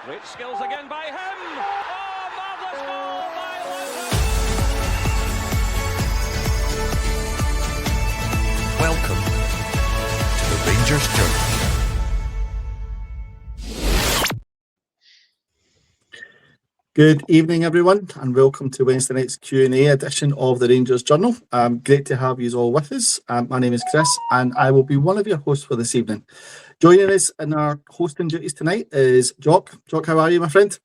Great skills again by him. Oh, marvellous goal by Luther. Welcome to the Rangers Journey. Good evening, everyone, and welcome to Wednesday night's Q&A edition of the Rangers Journal. Great to have you all with us. My name is Chris, and I will be one of your hosts for this evening. Joining us in our hosting duties tonight is Jock. Jock, how are you, my friend?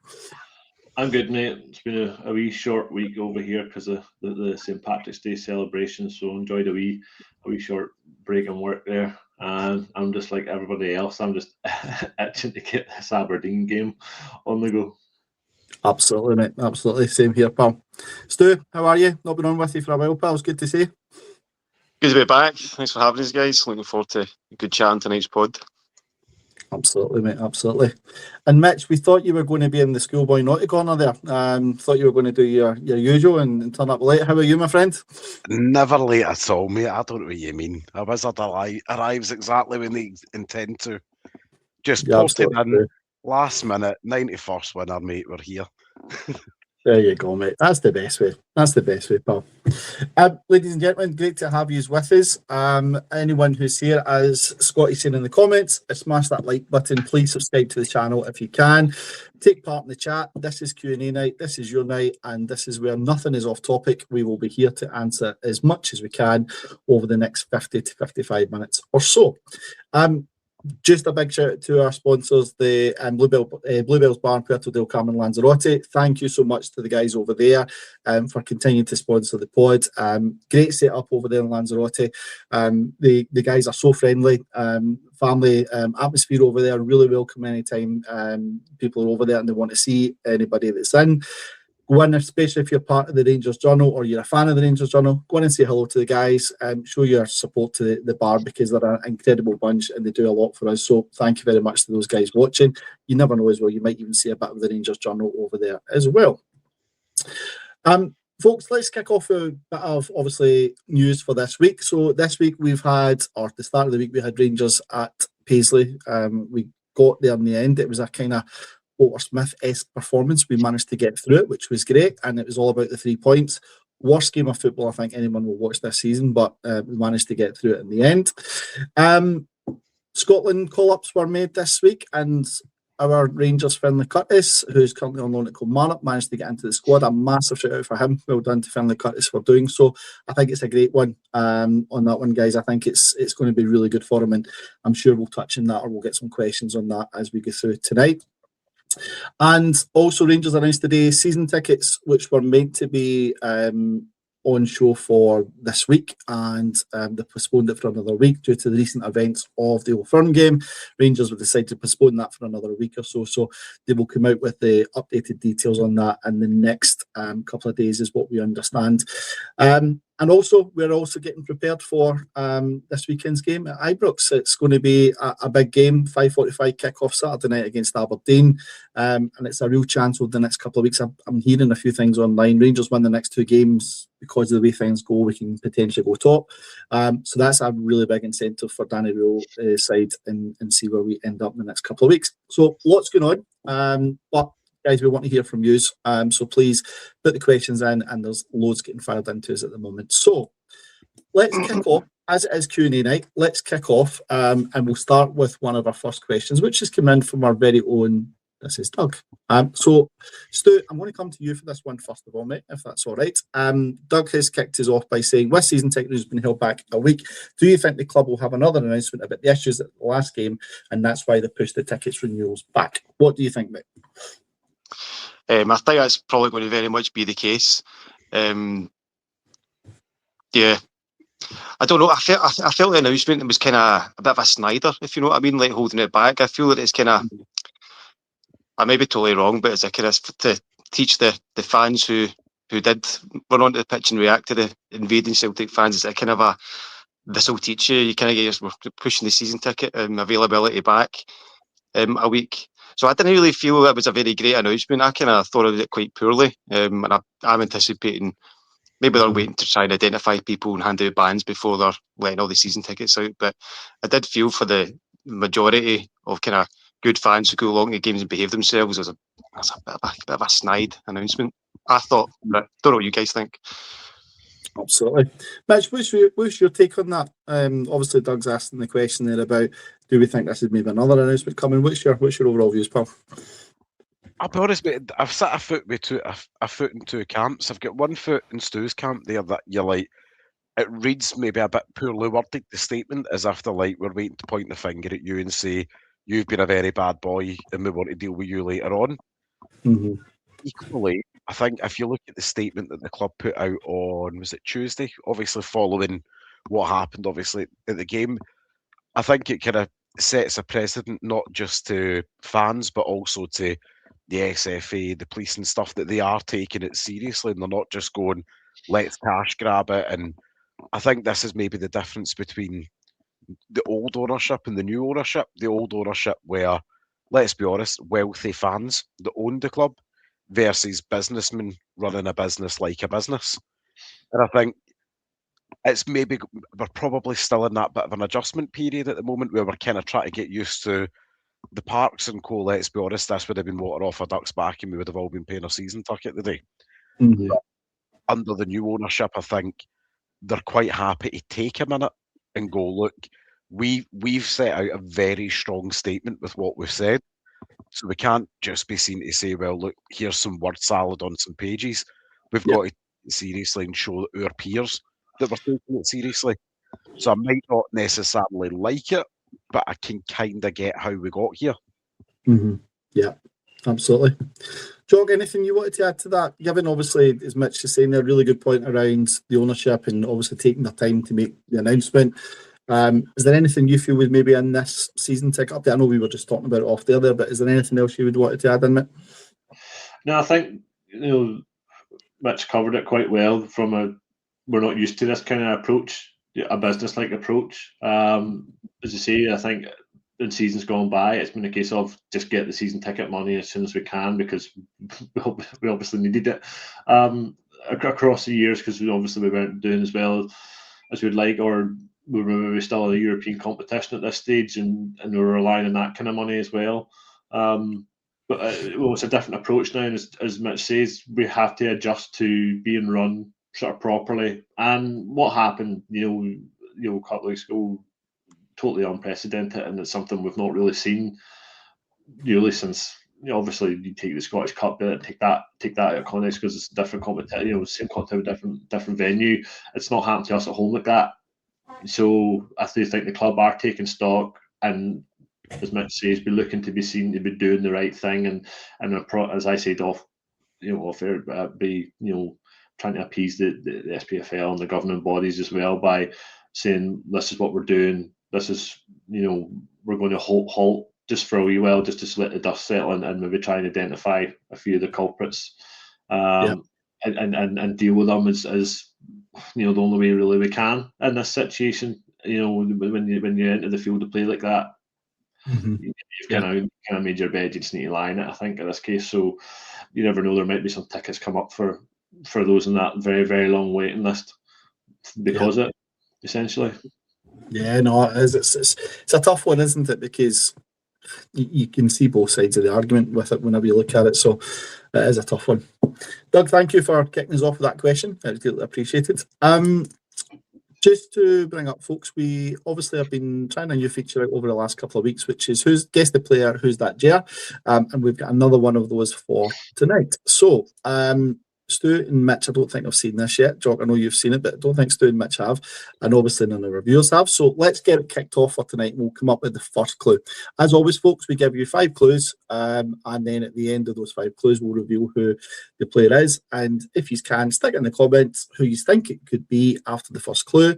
I'm good, mate. It's been a wee short week over here because of the St. Patrick's Day celebration, so enjoyed a wee short break in work there. And I'm just like everybody else. I'm just itching to get this Aberdeen game on the go. Absolutely, mate. Absolutely. Same here, pal. Stu, how are you? Not been on with you for a while, pal. It's good to see you. Good to be back. Thanks for having us, guys. Looking forward to a good chat on tonight's pod. Absolutely, mate. Absolutely. And Mitch, we thought you were going to be in the schoolboy naughty corner there. Thought you were going to do your usual and turn up late. How are you, my friend? Never late at all, mate. I don't know what you mean. A wizard arrives exactly when they intend to. Just posted in last minute, 91st winner, mate. We're here. There you go, mate. That's the best way. That's the best way, pal. Ladies and gentlemen, great to have you with us. Anyone who's here, as Scotty said in the comments, smash that like button. Please subscribe to the channel if you can. Take part in the chat. This is Q&A night. This is your night, and this is where nothing is off topic. We will be here to answer as much as we can over the next 50 to 55 minutes or so. Just a big shout out to our sponsors, the Bluebells Bar in Puerto del Carmen, Lanzarote. Thank you so much to the guys over there for continuing to sponsor the pod. Great setup over there in Lanzarote. The guys are so friendly. Family atmosphere over there, really welcome anytime people are over there and they want to see anybody that's in. Go in, especially if you're part of the Rangers Journal or you're a fan of the Rangers Journal, go in and say hello to the guys, show your support to the bar because they're an incredible bunch and they do a lot for us. So thank you very much to those guys watching. You never know as well, you might even see a bit of the Rangers Journal over there as well. Folks, let's kick off a bit of, obviously, news for this week. So this week we've had, or at the start of the week, we had Rangers at Paisley. We got there in the end. It was a kind of Walter Smith-esque performance. We managed to get through it, which was great, and it was all about the 3 points. Worst game of football I think anyone will watch this season, but we managed to get through it in the end. Scotland call-ups were made this week, and our Rangers Finlay Curtis, who's currently on loan at Kilmarnock, managed to get into the squad. A massive shout out for him. Well done to Finlay Curtis for doing so. I think it's a great one on that one, guys. I think it's going to be really good for him, and I'm sure we'll touch on that or we'll get some questions on that as we go through tonight. And also Rangers announced today season tickets, which were meant to be on show for this week, and they postponed it for another week due to the recent events of the Old Firm game. Rangers will decide to postpone that for another week or so, so they will come out with the updated details on that in the next couple of days is what we understand. And also, we're also getting prepared for this weekend's game at Ibrox. It's going to be a big game, 5:45 kick-off Saturday night against Aberdeen. And it's a real chance over the next couple of weeks. I'm hearing a few things online. Rangers win the next 2 games. Because of the way things go, we can potentially go top. So that's a really big incentive for Danny Röhl's side and see where we end up in the next couple of weeks. So lots going on. But guys, we want to hear from you. So please put the questions in, and there's loads getting fired into us at the moment. So let's kick off. As it is Q&A night, let's kick off and we'll start with one of our first questions, which has come in from our very own, this is Doug. So Stu, I'm going to come to you for this one first of all, mate, if that's all right. Doug has kicked us off by saying, with season ticket has been held back a week, do you think the club will have another announcement about the issues at the last game and that's why they pushed the tickets renewals back? What do you think, mate? I think that's probably going to very much be the case. Yeah, I don't know. I felt the announcement was kind of a bit of a Snyder, if you know what I mean, like holding it back. I feel that it's kind of, I may be totally wrong, but it's a kind of to teach the fans who did run onto the pitch and react to the invading Celtic fans. It's a kind of a, this will teach you. You kind of get pushing the season ticket availability back a week. So I didn't really feel that was a very great announcement. I kind of thought of it quite poorly, and I'm anticipating maybe they're waiting to try and identify people and hand out bans before they're letting all the season tickets out. But I did feel for the majority of kind of good fans who go along to games and behave themselves is that's a bit of a snide announcement. I thought, but don't know what you guys think. Absolutely. Mitch, what's your take on that? Obviously, Doug's asking the question there about, do we think this is maybe another announcement coming? What's your overall views, pal? I'll be honest, mate, I've sat a foot in two camps. I've got one foot in Stu's camp there that you're like, it reads maybe a bit poorly worded, the statement, as if they're like, we're waiting to point the finger at you and say, you've been a very bad boy and we want to deal with you later on. Mm-hmm. Equally, I think if you look at the statement that the club put out on, was it Tuesday? Obviously following what happened, obviously, at the game, I think it kind of sets a precedent, not just to fans, but also to the SFA, the police and stuff, that they are taking it seriously and they're not just going, let's cash grab it. And I think this is maybe the difference between the old ownership and the new ownership. The old ownership where, let's be honest, wealthy fans that owned the club versus businessmen running a business like a business. And I think it's maybe, we're probably still in that bit of an adjustment period at the moment where we're kind of trying to get used to the parks and co. Let's be honest, this would have been water off a duck's back and we would have all been paying a season ticket today. Mm-hmm. But under the new ownership, I think they're quite happy to take a minute and go, look, we've set out a very strong statement with what we've said. So we can't just be seen to say, well, look, here's some word salad on some pages. We've got to take it seriously and show our peers that we're taking it seriously. So I might not necessarily like it, but I can kind of get how we got here. Mm-hmm. Yeah, absolutely. Jock, anything you wanted to add to that? Given, obviously, as Mitch is saying, a really good point around the ownership and obviously taking the time to make the announcement. Is there anything you feel was maybe in this season ticket update? I know we were just talking about it off there, but is there anything else you would want to add in it? No, I think Mitch covered it quite well. We're not used to this kind of approach, a business-like approach. As I say, I think in seasons gone by, it's been a case of just get the season ticket money as soon as we can because we obviously needed it across the years because we weren't doing as well as we'd like, or we were maybe still in a European competition at this stage, and we were relying on that kind of money as well. But it's a different approach now, and as Mitch says, we have to adjust to being run sort of properly. And what happened, a couple of weeks ago, totally unprecedented, and it's something we've not really seen really since. Obviously, you take the Scottish Cup, take that out of context because it's a different competition. Same competition, different venue. It's not happened to us at home like that. So I do think the club are taking stock, and as Mitch says, be looking to be seen to be doing the right thing, and as I said off air, be trying to appease the SPFL and the governing bodies as well by saying this is what we're doing. This is we're going to halt just for a wee while, just to let the dust settle and maybe try and identify a few of the culprits, and deal with them as the only way really we can in this situation. When you enter the field to play like that, you've kind of made your bed. You just need to lie in it, I think, in this case. So you never know, there might be some tickets come up for those in that very, very long waiting list because of it, essentially. Yeah, no, it is. It's a tough one, isn't it? Because you can see both sides of the argument with it whenever you look at it. So it is a tough one. Doug, thank you for kicking us off with that question. It was greatly appreciated. Just to bring up, folks, we obviously have been trying a new feature out over the last couple of weeks, which is guess the player, who's that Jer? And we've got another one of those for tonight. So, Stu and Mitch, I don't think I've seen this yet. Jock, I know you've seen it, but I don't think Stu and Mitch have. And obviously none of the reviewers have. So let's get it kicked off for tonight and we'll come up with the first clue. As always, folks, we give you 5 clues. And then at the end of those 5 clues, we'll reveal who the player is. And if you can, stick in the comments who you think it could be after the first clue.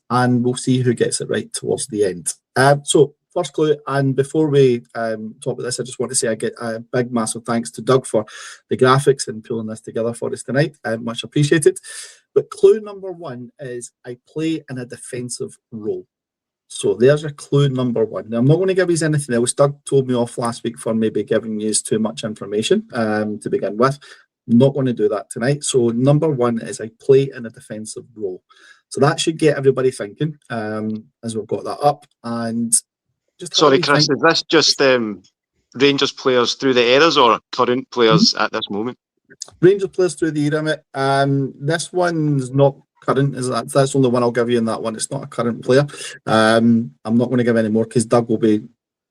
And we'll see who gets it right towards the end. So first clue, and before we talk about this, I just want to say I get a big, massive thanks to Doug for the graphics and pulling this together for us tonight. Much appreciated. But clue number 1 is I play in a defensive role. So there's your clue number 1. Now, I'm not going to give you anything else. Doug told me off last week for maybe giving you too much information to begin with. I'm not going to do that tonight. So number 1 is I play in a defensive role. So that should get everybody thinking as we've got that up. And sorry, Chris, is this just Rangers players through the eras or current players at this moment? Rangers players through the era, mate. This one's not current. That's the only one I'll give you in that one. It's not a current player. I'm not going to give any more because Doug will be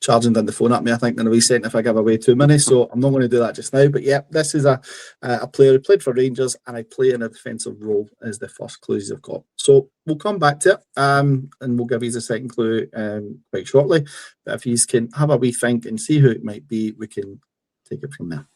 charging down the phone at me, I think, in a wee second if I give away too many. So I'm not going to do that just now. But yeah, this is a player who played for Rangers and I play in a defensive role is the first clues I've got. So we'll come back to it and we'll give you a second clue quite shortly. But if you can have a wee think and see who it might be, we can take it from there.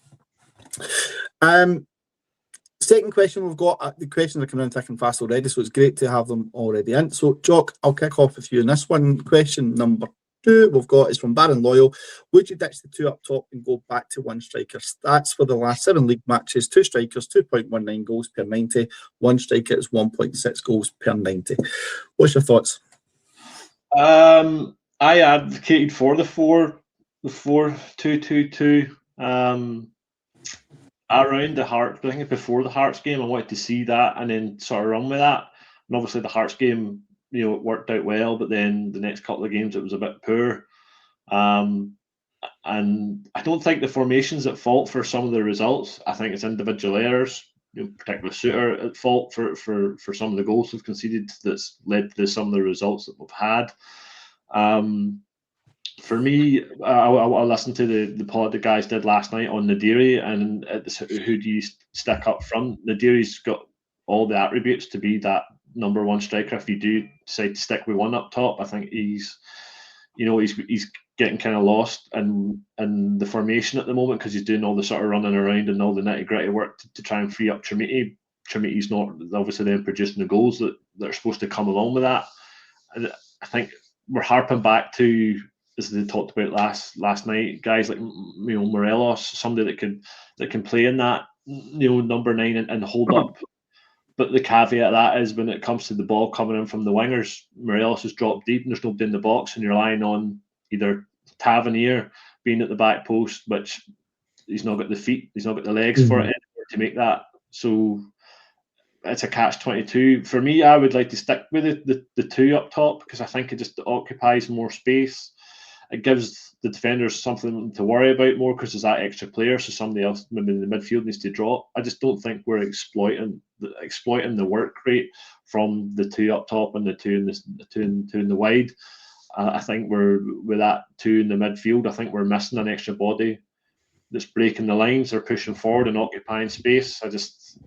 Second question we've got, the questions are coming in thick and fast already, so it's great to have them already in. So, Jock, I'll kick off with you. And this one, question number 2 we've got is from Baron Loyal. Would you ditch the 2 up top and go back to 1 striker? Stats for the last 7 league matches: 2 strikers, 2.19 goals per 90. 1 striker is 1.6 goals per 90. What's your thoughts? I advocated for the 4-2-2-2. Around the Hearts, I think before the Hearts game, I wanted to see that and then sort of run with that. And obviously the Hearts game, it worked out well, but then the next couple of games it was a bit poor. And I don't think the formation's at fault for some of the results. I think it's individual errors, particularly Suter at fault for some of the goals we've conceded that's led to some of the results that we've had. For me, I listened to the pod the guys did last night on Nadiri and who do you stick up front. Nadiri's got all the attributes to be that number 1 striker. If you do decide to stick with 1 up top, I think he's getting kind of lost in the formation at the moment because he's doing all the sort of running around and all the nitty gritty work to try and free up Trimiti. Trimiti's not obviously then producing the goals that are supposed to come along with that. And I think we're harping back to, as they talked about last night, guys like Morelos, somebody that can play in that number 9 and hold up. But the caveat of that is when it comes to the ball coming in from the wingers, Morelos is dropped deep and there's nobody in the box, and you're relying on either Tavernier being at the back post, which he's not got the feet, he's not got the legs for it to make that. So it's a catch-22. For me, I would like to stick with the 2 up top because I think it just occupies more space. It gives the defenders something to worry about more because there's that extra player, so somebody else maybe in the midfield needs to drop. I just don't think we're exploiting the work rate from the 2 up top and the 2 in the wide. I think we're with that 2 in the midfield. I think we're missing an extra body that's breaking the lines or pushing forward and occupying space. I just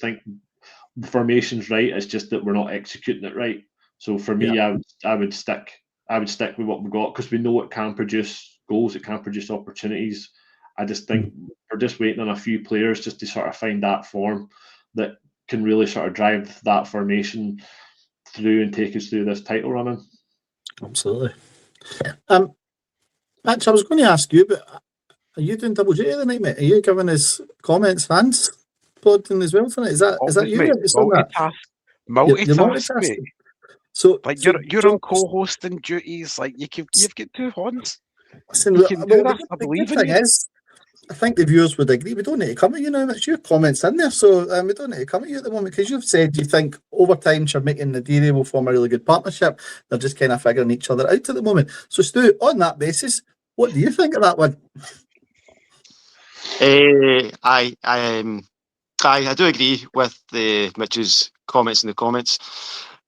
think the formation's right. It's just that we're not executing it right. So for me, I would stick with what we've got because we know it can produce goals, it can produce opportunities. I just think we're just waiting on a few players just to sort of find that form that can really sort of drive that formation through and take us through this title running. Absolutely. Actually, I was going to ask you, but are you doing double duty tonight, mate? Are you giving us comments, fans, plotting as well tonight? Is that you? Multitask, mate. So you're on co-hosting duties. Like you've got 2 horns. Listen, you can do that. I believe in you. I think the viewers would agree. We don't need to come at you now. It's your comments in there, so we don't need to come at you at the moment because you've said you think over time Shamik and Nadiri will form a really good partnership. They're just kind of figuring each other out at the moment. So, Stu, on that basis, what do you think of that one? I do agree with Mitch's comments in the comments.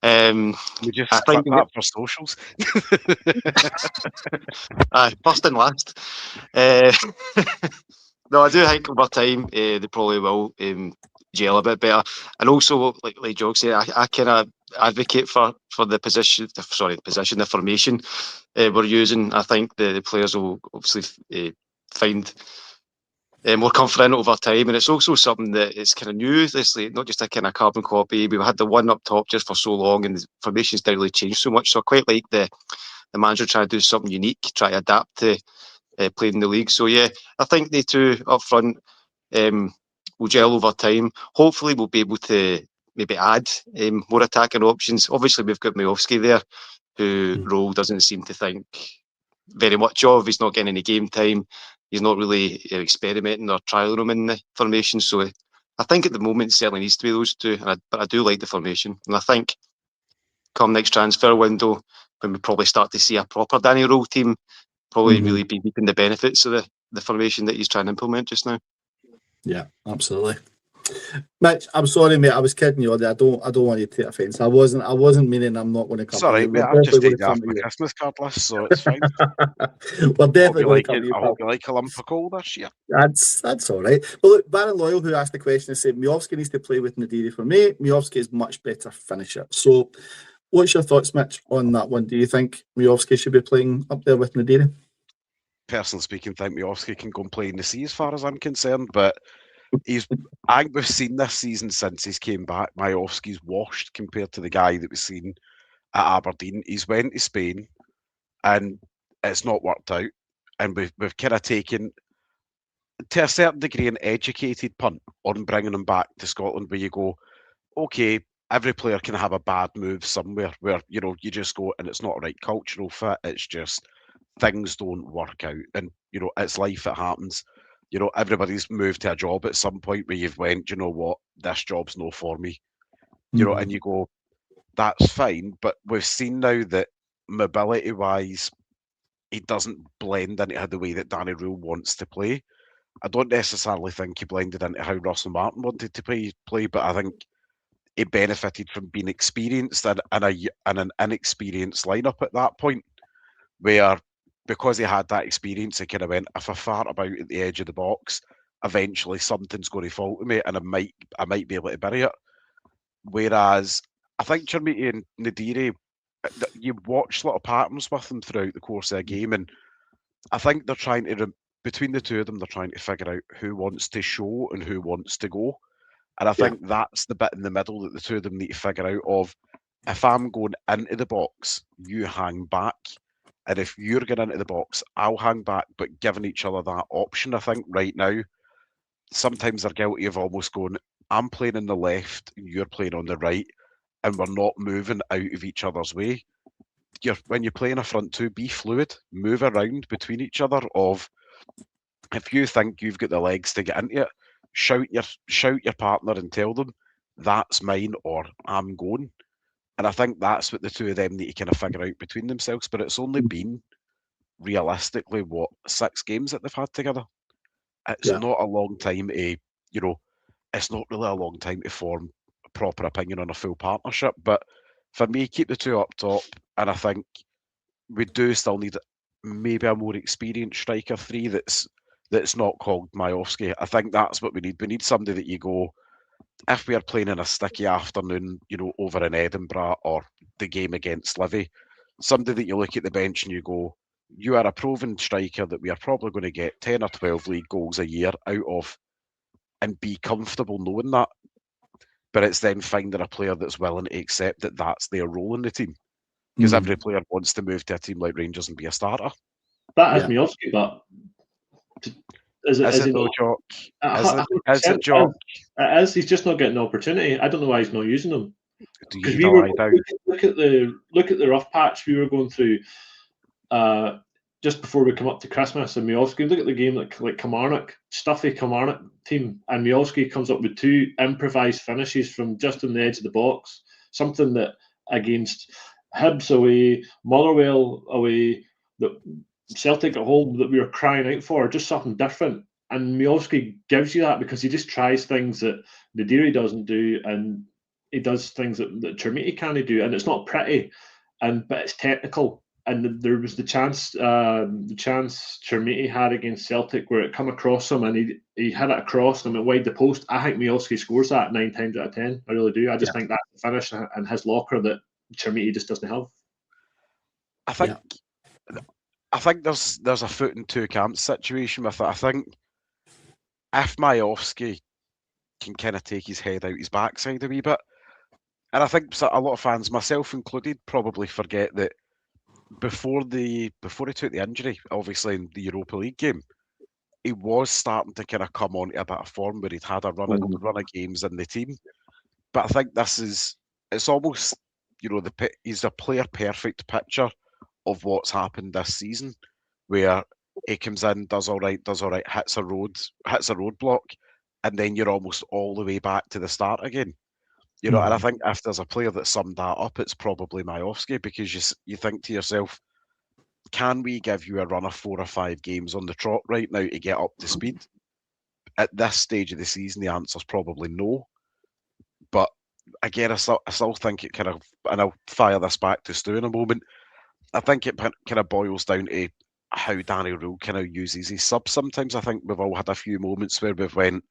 We just click that for socials. First and last. No, I do think over time they probably will gel a bit better. And also, like Jock said, I kind of advocate for the the formation we're using. I think the players will obviously find more confident over time, and it's also something that is kind of new. It's like not just a kind of carbon copy. We've had the 1 up top just for so long, and the formations didn't really change so much. So I quite like the manager trying to do something unique, try to adapt to playing in the league. So yeah, I think the 2 up front will gel over time. Hopefully, we'll be able to maybe add more attacking options. Obviously, we've got Majovski there, who Roll doesn't seem to think very much of. He's not getting any game time. He's not really experimenting or trialing him in the formation. So I think at the moment it certainly needs to be those 2. But I do like the formation. And I think come next transfer window, when we probably start to see a proper Danny Roll team, probably really be reaping the benefits of the formation that he's trying to implement just now. Yeah, absolutely. Mitch, I'm sorry, mate. I was kidding you. I don't want you to take offence. I wasn't meaning I'm not going to come. It's all right, to mate. you. I've just We're taken definitely off going my to Christmas card list, so it's fine. We're definitely going to come to you. I hope you like a lump of coal this year. That's all right. Well, look, Baron Loyal, who asked the question, said Miovski needs to play with Nadiri for me. Miovski is much better finisher. So, what's your thoughts, Mitch, on that one? Do you think Miovski should be playing up there with Nadiri? Personally speaking, I think Miovski can go and play in the sea as far as I'm concerned, but I think we've seen this season since he's came back, Miovski's washed compared to the guy that was seen at Aberdeen. He's went to Spain and it's not worked out. And we've kind of taken, to a certain degree, an educated punt on bringing him back to Scotland, where you go, okay, every player can have a bad move somewhere where, you just go and it's not a right cultural fit. It's just things don't work out. And, it's life, it happens. Everybody's moved to a job at some point where you've went, you know what, this job's no for me. And you go, that's fine. But we've seen now that mobility-wise, he doesn't blend into the way that Danny Rule wants to play. I don't necessarily think he blended into how Russell Martin wanted to play, but I think he benefited from being experienced and an inexperienced lineup at that point, where because he had that experience, he kind of went, if I fart about at the edge of the box, eventually something's going to fall to me and I might be able to bury it. Whereas I think Chermiti and Nadiri, you watch little patterns with them throughout the course of a game, and I think they're trying to, between the two of them, they're trying to figure out who wants to show and who wants to go. And I think that's the bit in the middle that the two of them need to figure out of, if I'm going into the box, you hang back. And if you're going into the box, I'll hang back, but giving each other that option, I think right now, sometimes they're guilty of almost going, I'm playing on the left, and you're playing on the right, and we're not moving out of each other's way. When you're playing a front two, be fluid, move around between each other. Of, if you think you've got the legs to get into it, shout your partner and tell them, that's mine, or I'm going. And I think that's what the two of them need to kind of figure out between themselves. But it's only been, realistically, 6 games that they've had together. It's not a long time to, it's not really a long time to form a proper opinion on a full partnership. But for me, keep the two up top. And I think we do still need maybe a more experienced striker 3 that's not called Miovski. I think that's what we need. We need somebody that you go, if we are playing in a sticky afternoon, over in Edinburgh or the game against Livy, somebody that you look at the bench and you go, you are a proven striker that we are probably going to get 10 or 12 league goals a year out of, and be comfortable knowing that. But it's then finding a player that's willing to accept that that's their role in the team. Because every player wants to move to a team like Rangers and be a starter. That is Miovski, but is it no, not? Jock? Is it Jock? It is. He's just not getting the opportunity. I don't know why he's not using them. Because look at the rough patch we were going through just before we come up to Christmas, and Miovski. Look at the game like Kilmarnock, stuffy Kilmarnock team, and Miovski comes up with 2 improvised finishes from just on the edge of the box. Something that against Hibs away, Motherwell away, that Celtic at home that we were crying out for, just something different. And Miovski gives you that because he just tries things that Nadiri doesn't do, and he does things that Chermiti can't do, and it's not pretty, but it's technical. And there was the chance Chermiti had against Celtic where it come across him and he had it across him and wide the post. I think Miovski scores that 9 times out of 10. I really do. I just think that's the finish and his locker that Chermiti just doesn't have. I think there's a foot in 2 camps situation with it. I think if Miovski can kind of take his head out his backside a wee bit, and I think a lot of fans, myself included, probably forget that before he took the injury, obviously in the Europa League game, he was starting to kind of come on to a bit of form where he'd had a run of games in the team. But I think it's almost, he's a player perfect picture of what's happened this season, where he comes in, does all right, hits a roadblock, and then you're almost all the way back to the start again. And I think if there's a player that summed that up, it's probably Miovski, because you think to yourself, can we give you a run of 4 or 5 games on the trot right now to get up to speed? At this stage of the season, the answer's probably no. But again, I still think it kind of, and I'll fire this back to Stu in a moment, I think it kind of boils down to how Danny Rule kind of uses his subs sometimes. I think we've all had a few moments where we've went,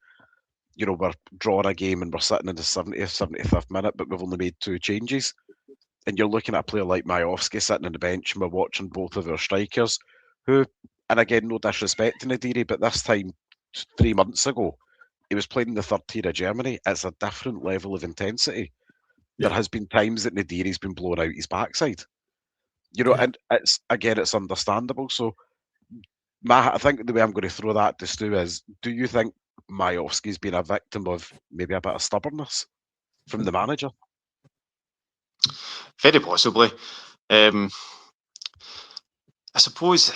we're drawing a game and we're sitting in the 70th, 75th minute, but we've only made 2 changes. And you're looking at a player like Majowski sitting on the bench, and we're watching both of our strikers, who, and again, no disrespect to Nadiri, but this time 3 months ago, he was playing in the 3rd tier of Germany. It's a different level of intensity. Yeah. There has been times that Nadiri's been blown out his backside. And it's understandable. So, I think the way I'm going to throw that to Stu is, do you think Majowski's been a victim of maybe a bit of stubbornness from the manager? Very possibly. I suppose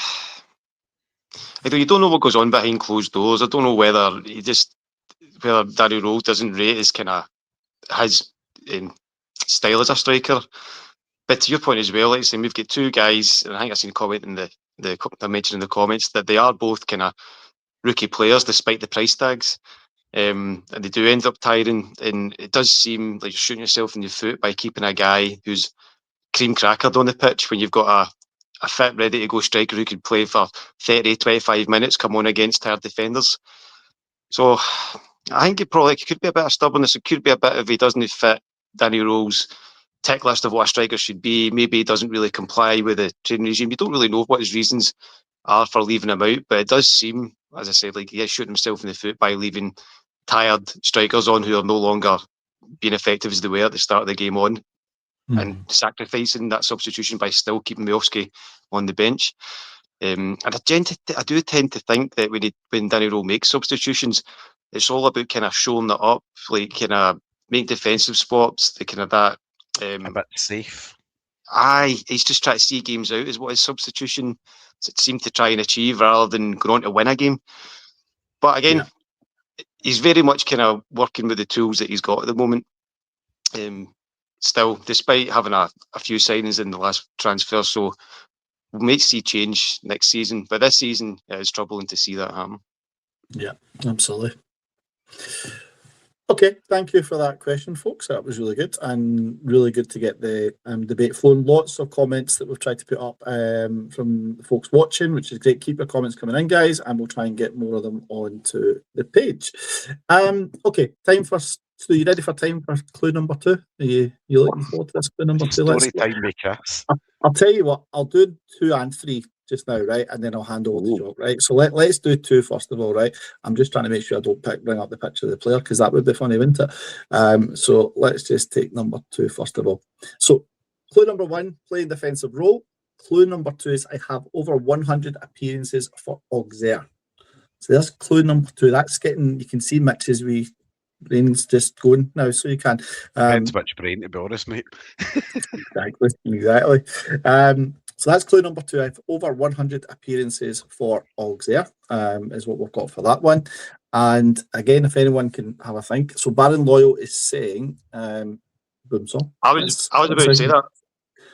you don't know what goes on behind closed doors. I don't know whether Danny Role doesn't rate his kind of his style as a striker. But to your point as well, like I say, we've got 2 guys, and I think I've seen a comment in I mentioned in the comments that they are both kind of rookie players despite the price tags. And they do end up tiring, and it does seem like you're shooting yourself in the foot by keeping a guy who's cream crackered on the pitch when you've got a fit, ready to go striker who could play for 30, 25 minutes, come on against tired defenders. So I think it could be a bit of stubbornness. It could be a bit of he doesn't fit Danny Role's tick list of what a striker should be. Maybe he doesn't really comply with the training regime. You don't really know what his reasons are for leaving him out, but it does seem, as I said, like he is shooting himself in the foot by leaving tired strikers on who are no longer being effective as they were at the start of the game on, and sacrificing that substitution by still keeping Majowski on the bench. And I do tend to think that when Danny Role makes substitutions, it's all about kind of showing that up, like kind of make defensive spots, the kind of that. A bit safe. He's just trying to see games out, is what his substitution seemed to try and achieve, rather than going on to win a game. But again, he's very much kind of working with the tools that he's got at the moment. Still, despite having a few signings in the last transfer, so we might see change next season. But this season, it's troubling to see that happen. Yeah, absolutely. Okay, thank you for that question, folks. That was really good, and really good to get the debate flowing. Lots of comments that we've tried to put up from the folks watching, which is great. Keep your comments coming in, guys, and we'll try and get more of them onto the page. Okay, time for... So, you ready for time for clue number 2? Are you looking forward to this clue number 2? Story time, make us. I'll tell you what, I'll do 2 and 3 just now, right? And then I'll hand over to Jock, right? So let's do 2 first of all, right? I'm just trying to make sure I don't bring up the picture of the player, because that would be funny, wouldn't it? So let's just take number 2 first of all. So clue number 1, playing defensive role. Clue number 2 is I have over 100 appearances for Auxerre. So there's clue number 2. That's getting, you can see Mitch's brain's just going now, so you can. Depends which brain, to be honest, mate. Exactly. So that's clue number 2. I have over 100 appearances for Auxerre, is what we've got for that one. And again, if anyone can have a think. So Baron Loyal is saying, Boomsong. I was about to say that.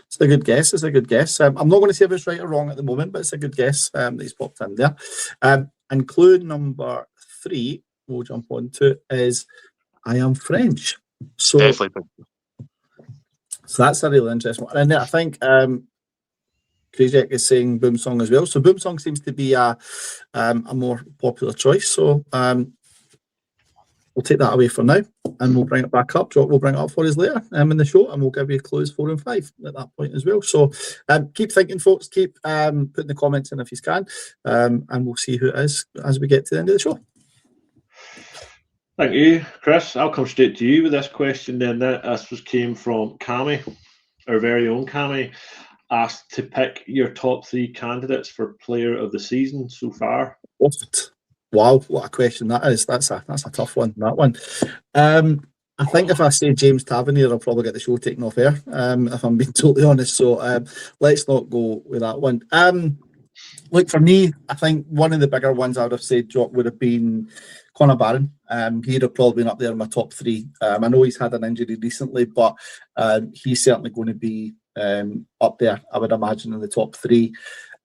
It's a good guess. It's a good guess. I'm not going to say if it's right or wrong at the moment, but it's a good guess that he's popped in there. And clue number 3, we'll jump on to, is I am French. So, definitely. So that's a really interesting one. And I think Krajek is saying Boomsong as well. So Boomsong seems to be a more popular choice. So we'll take that away for now, and we'll bring it back up. Jock will bring it up for us later in the show, and we'll give you clues 4 and 5 at that point as well. So keep thinking, folks. Keep putting the comments in if you can, and we'll see who it is as we get to the end of the show. Thank you, Chris. I'll come straight to you with this question then. This came from Cammy, our very own Cammy, asked to pick your top 3 candidates for player of the season so far. Wow, what a question that is. That's a tough one, that one. I think if I say James Tavernier, I'll probably get the show taken off air, if I'm being totally honest. So let's not go with that one. Look, for me, I think one of the bigger ones I would have said, Jock, would have been Conor Barron. He'd have probably been up there in my top 3. I know he's had an injury recently, but he's certainly going to be up there, I would imagine, in the top 3.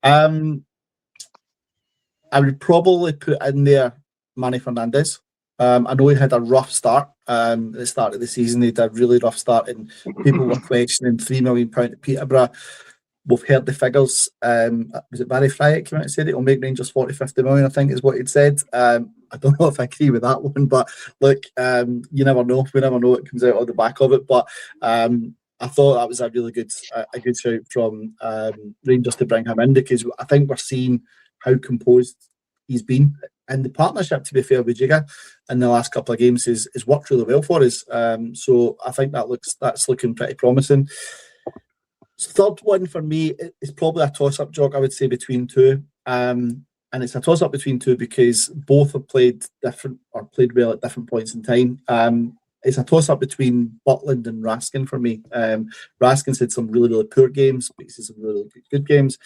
I would probably put in there Manny Fernandez. I know he had a rough start at the start of the season. He had a really rough start, and people were questioning £3 million to Peterborough. We've heard the figures. Was it Barry Fryatt came out and said it will make Rangers 40-50 million, I think is what he'd said. I don't know if I agree with that one, but look, you never know. We never know what comes out of the back of it. But I thought that was a really good shout from Rangers to bring him in, because I think we're seeing how composed he's been. And the partnership, to be fair, with Jiga in the last couple of games is worked really well for us. So I think that's looking pretty promising. Third one for me is probably a toss-up, Jock, I would say, between two. And it's a toss-up between two because both have played well at different points in time. It's a toss-up between Butland and Raskin for me. Raskin's had some really, really poor games, but he's had some really, really good games.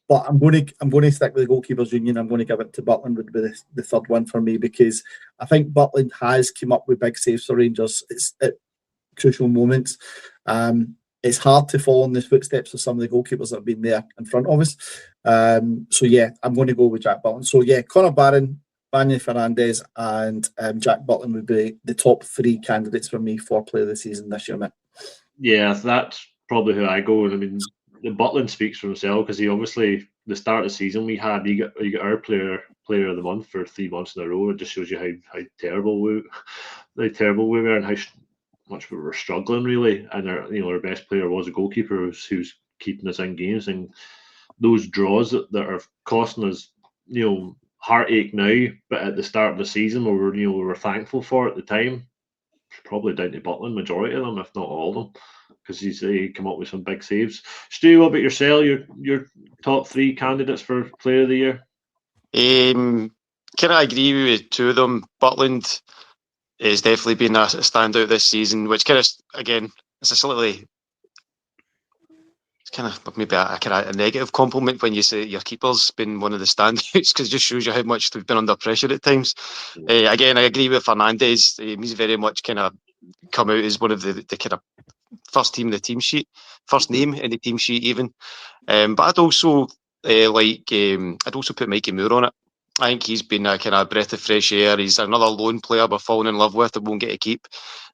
But I'm going to stick with the goalkeepers union. I'm going to give it to Butland would be the third one for me, because I think Butland has come up with big saves for Rangers. It's at crucial moments. It's hard to follow in the footsteps of some of the goalkeepers that have been there in front of us. So yeah, I'm going to go with Jack Butland. So yeah, Connor Barron, Manny Fernandez, and Jack Butland would be the top three candidates for me for player of the season this year, mate. Yeah, that's probably who I go. I mean, the Butland speaks for himself, because he obviously, the start of the season we had, you got our player of the month for 3 months in a row. It just shows you how terrible we were, and how much we were struggling, really. And our best player was a goalkeeper who's keeping us in games, and those draws that are costing us, heartache now, but at the start of the season we were thankful for at the time. Probably down to Butland, majority of them, if not all of them, because he's come up with some big saves. Stu, what about yourself? Your top three candidates for player of the year? Can I agree with two of them? Butland has definitely been a standout this season, which kind of, again, it's a slightly, it's kind of maybe a negative compliment when you say your keeper's been one of the standouts, because it just shows you how much they've been under pressure at times. Again, I agree with Fernandez. He's very much kind of come out as one of the kind of first name in the team sheet even. But I'd also I'd also put Mikey Moore on it. I think he's been a kind of breath of fresh air. He's another lone player we're falling in love with and won't get to keep.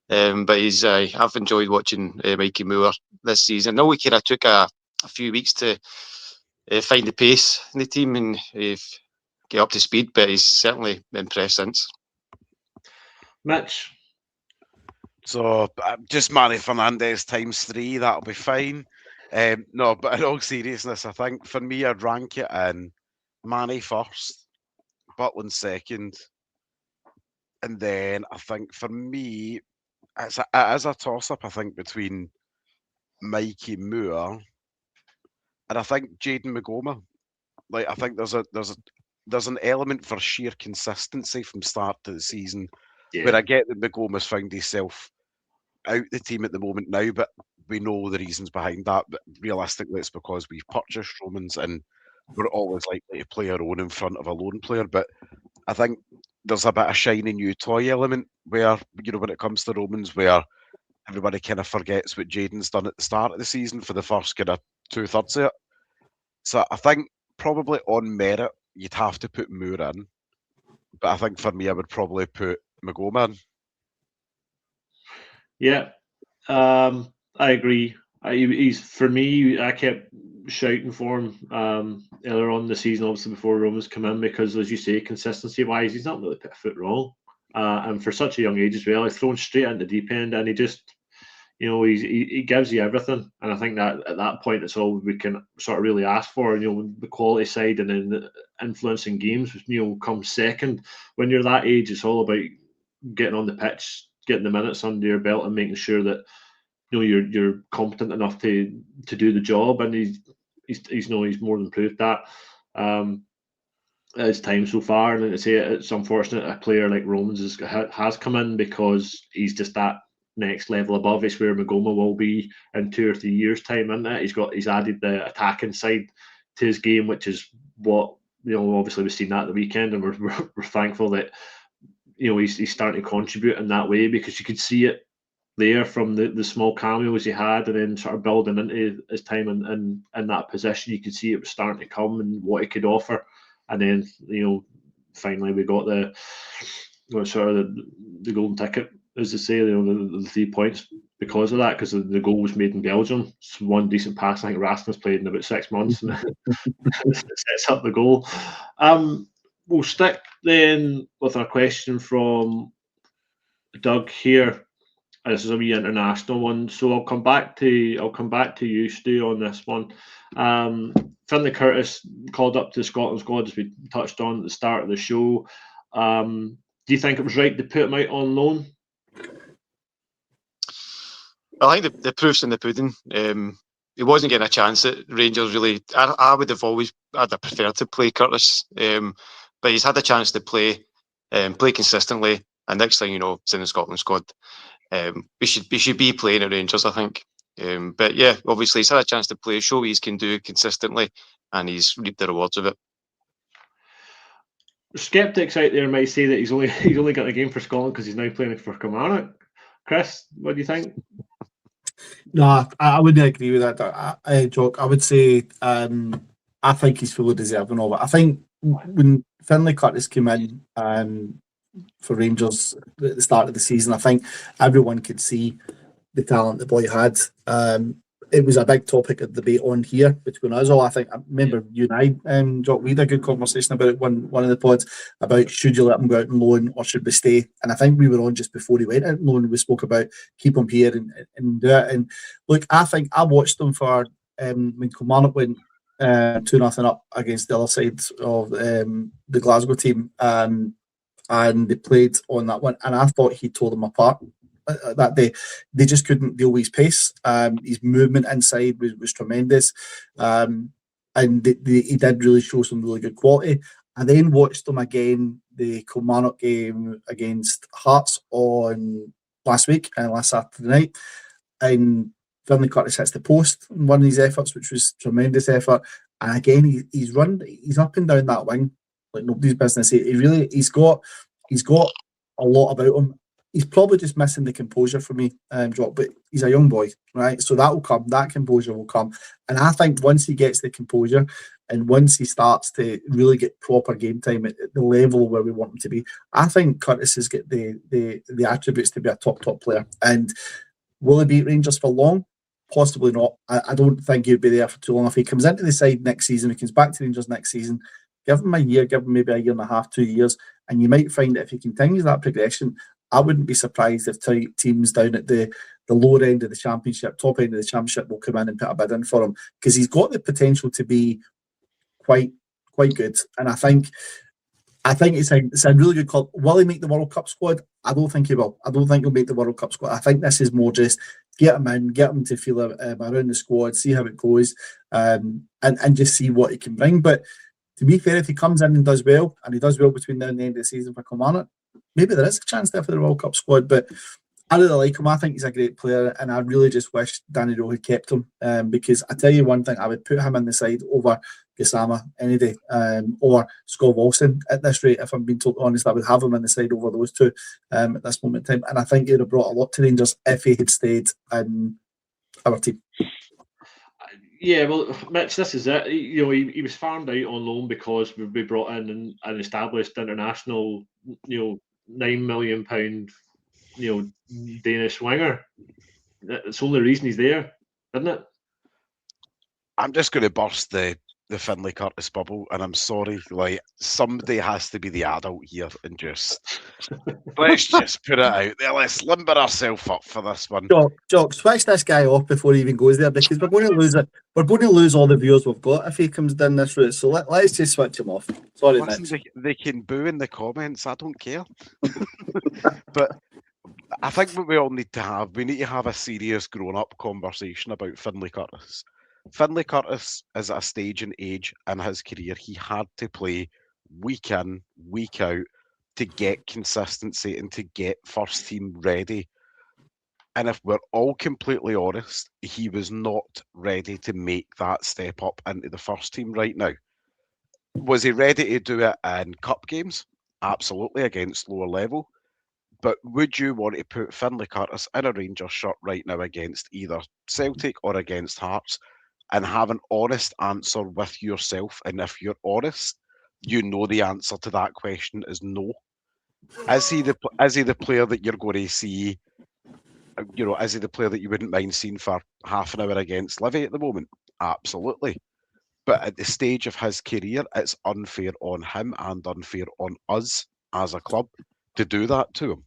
But I've enjoyed watching Mikey Moore this season. I know we kind of took a few weeks to find the pace in the team and get up to speed, but he's certainly impressed since. Mitch? So just Manny Fernandez times 3, that'll be fine. No, but in all seriousness, I think for me, I'd rank it in Manny first, Butland second, and then I think for me, it is a toss-up, I think, between Mikey Moore and I think Jaden Magoma. Like, I think there's an element for sheer consistency from start to the season. Yeah. Where I get that Magoma's found himself out the team at the moment now, but we know the reasons behind that. But realistically, it's because we've purchased Romans and we're always likely to play our own in front of a lone player. But I think there's a bit of shiny new toy element where, when it comes to Romans, where everybody kind of forgets what Jaden's done at the start of the season for the first kind of 2/3 of it. So I think probably on merit, you'd have to put Moore in. But I think for me, I would probably put Magoma in. Yeah, I agree. He's, for me, I kept shouting for him earlier on in the season, obviously before Romans come in, because, as you say, consistency-wise, he's not really put a foot wrong. And for such a young age as well, he's thrown straight into the deep end, and he just, he gives you everything. And I think that at that point, it's all we can sort of really ask for. The quality side and then the influencing games, comes second. When you're that age, it's all about getting on the pitch, getting the minutes under your belt, and making sure that you're competent enough to do the job. And he's more than proved that his time so far. And I say it's unfortunate a player like Romans has come in, because he's just that next level above. It's where Magoma will be in 2 or 3 years' time, isn't it? He's added the attacking side to his game, which is what obviously we've seen that at the weekend, and we're thankful that he's starting to contribute in that way, because you could see it there from the small cameos he had, and then sort of building into his time in that position. You could see it was starting to come and what he could offer. And then, finally we got the golden ticket, as they say, the 3 points because of that, because the goal was made in Belgium. It's one decent pass. I think Rasmus played in about 6 months and sets up the goal. We'll stick then with a question from Doug here. This is a wee international one, so I'll come back to you, Stu, on this one. Finlay Curtis called up to the Scotland squad, as we touched on at the start of the show. Do you think it was right to put him out on loan? I think the proof's in the pudding. He wasn't getting a chance at Rangers, really. I would have always preferred to play Curtis, but he's had a chance to play consistently, and next thing you know, it's in the Scotland squad. We should be playing at Rangers, I think. But yeah, obviously he's had a chance to play, show what he can do consistently, and he's reaped the rewards of it. Skeptics out there might say that he's only got a game for Scotland because he's now playing for Kilmarnock. Chris, what do you think? No, I wouldn't agree with that, Jock. I would say I think he's fully deserving of it. I think when Finlay Curtis came in for Rangers at the start of the season, I think everyone could see the talent the boy had. It was a big topic of debate on here between us all. I remember you and I, Jock, we had a good conversation about it one of the pods about should you let him go out on loan or should we stay? And I think we were on just before he went out on loan. We spoke about keep him here and do it. And look, I think I watched them for when Kilmarnock went 2-0 up against the other side of the Glasgow team, and they played on that one, and I thought he tore them apart that day. They just couldn't deal with his pace. His movement inside was tremendous, and he did really show some really good quality. I then watched them again, the Kilmarnock game against Hearts on last Saturday night, and Finlay Curtis hits the post in one of his efforts, which was tremendous effort. And again, he's up and down that wing like nobody's business. He's got a lot about him. He's probably just missing the composure for me, Jock, but he's a young boy, right? So that will come, that composure will come. And I think once he gets the composure and once he starts to really get proper game time at the level where we want him to be, I think Curtis has got the attributes to be a top player. And will he beat Rangers for long? Possibly not. I don't think he'll be there for too long. If he comes into the side next season, he comes back to Rangers next season, give him a year, give him maybe a year and a half, 2 years, and you might find that if he continues that progression, I wouldn't be surprised if teams down at the lower end of the championship, top end of the championship, will come in and put a bid in for him, because he's got the potential to be quite good. And I think it's a really good club. Will he make the World Cup squad? I don't think he will. I don't think he'll make the World Cup squad. I think this is more just get him in, get him to feel around the squad, see how it goes, and just see what he can bring. But to be fair, if he comes in and does well, and he does well between now and the end of the season for Kilmarnock, maybe there is a chance there for the World Cup squad. But I really like him. I think he's a great player, and I really just wish Danny Rowe had kept him, because I tell you one thing, I would put him in the side over Gassama any day, or Scott Wilson at this rate. If I'm being totally honest, I would have him in the side over those two at this moment in time. And I think he would have brought a lot to Rangers if he had stayed in our team. Yeah, well, Mitch, this is it. He was farmed out on loan because we brought in an established international, £9 million, Danish winger. That's the only reason he's there, isn't it? I'm just going to burst the Finlay Curtis bubble, and I'm sorry, like, somebody has to be the adult here and just let's just put it out there. Let's limber ourselves up for this one. Jock, switch this guy off before he even goes there, because we're going to lose it. We're going to lose all the viewers we've got if he comes down this route. So let's just switch him off. Sorry, listen, they can boo in the comments. I don't care. But I think what we all need to have a serious grown-up conversation about Finlay Curtis. Finlay Curtis is at a stage in age in his career he had to play week in, week out to get consistency and to get first team ready. And if we're all completely honest, he was not ready to make that step up into the first team right now. Was he ready to do it in cup games? Absolutely, against lower level. But would you want to put Finlay Curtis in a Rangers shirt right now against either Celtic or against Hearts and have an honest answer with yourself? And if you're honest, you know the answer to that question is no. Is he the player that you're going to see? Is he the player that you wouldn't mind seeing for half an hour against Livy at the moment? Absolutely. But at the stage of his career, it's unfair on him and unfair on us as a club to do that to him.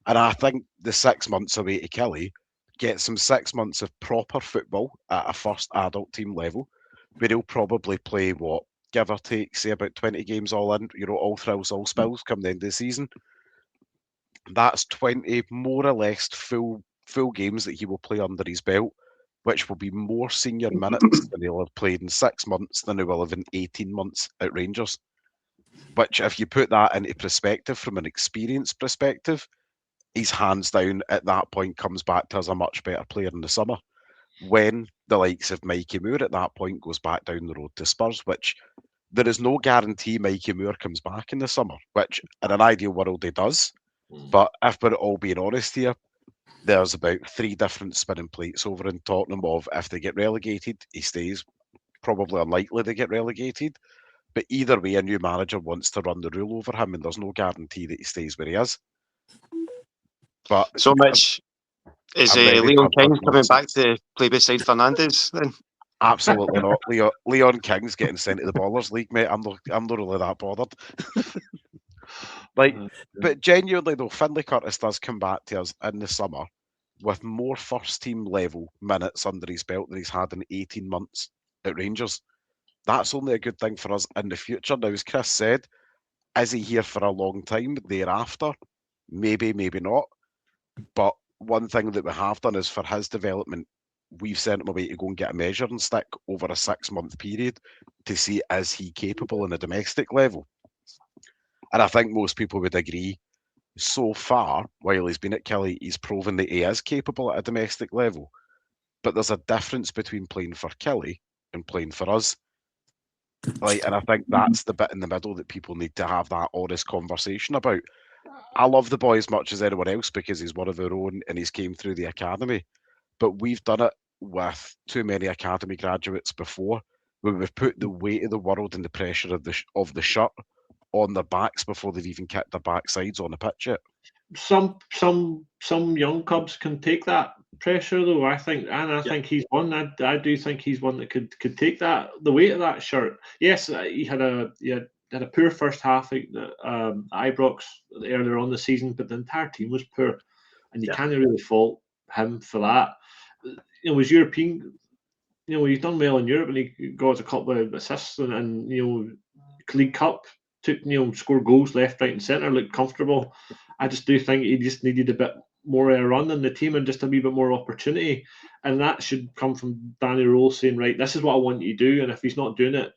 And I think the 6 months away to Kelly gets him 6 months of proper football at a first adult team level, where he'll probably play, what, give or take, say about 20 games all in, all thrills, all spills come the end of the season. That's 20 more or less full games that he will play under his belt, which will be more senior minutes than he'll have played in 6 months than he will have in 18 months at Rangers. Which, if you put that into perspective from an experience perspective, he's hands down at that point comes back to as a much better player in the summer. When the likes of Mikey Moore at that point goes back down the road to Spurs, which there is no guarantee Mikey Moore comes back in the summer, which in an ideal world he does. But if we're all being honest here, there's about 3 different spinning plates over in Tottenham of if they get relegated, he stays. Probably unlikely they get relegated. But either way, a new manager wants to run the rule over him, and there's no guarantee that he stays where he is. But so, Mitch, is Leon King coming back to play beside Fernandes then? Absolutely not. Leon King's getting sent to the Ballers League, mate. I'm not really that bothered. But genuinely though, Finlay Curtis does come back to us in the summer with more first team level minutes under his belt than he's had in 18 months at Rangers. That's only a good thing for us in the future. Now, as Chris said, is he here for a long time thereafter? Maybe, maybe not. But one thing that we have done is for his development, we've sent him away to go and get a measuring stick over a 6-month period to see is he capable on a domestic level. And I think most people would agree, so far, while he's been at Kelly, he's proven that he is capable at a domestic level. But there's a difference between playing for Kelly and playing for us. And I think that's the bit in the middle that people need to have that honest conversation about. I love the boy as much as anyone else because he's one of our own and he's came through the academy. But we've done it with too many academy graduates before, where we've put the weight of the world and the pressure of the shirt on their backs before they've even kicked their backsides on the pitch yet. Some young cubs can take that pressure though. I think think he's one. I do think he's one that could take that, the weight of that shirt. Yes, he had a poor first half at Ibrox earlier on the season, but the entire team was poor, and you can't really fault him for that. Was European. He's done well in Europe, and he got a couple of assists and League Cup. Scored goals left, right, and centre. Looked comfortable. I just do think he just needed a bit more run in the team and just a wee bit more opportunity, and that should come from Danny Rose saying, right, this is what I want you to do, and if he's not doing it,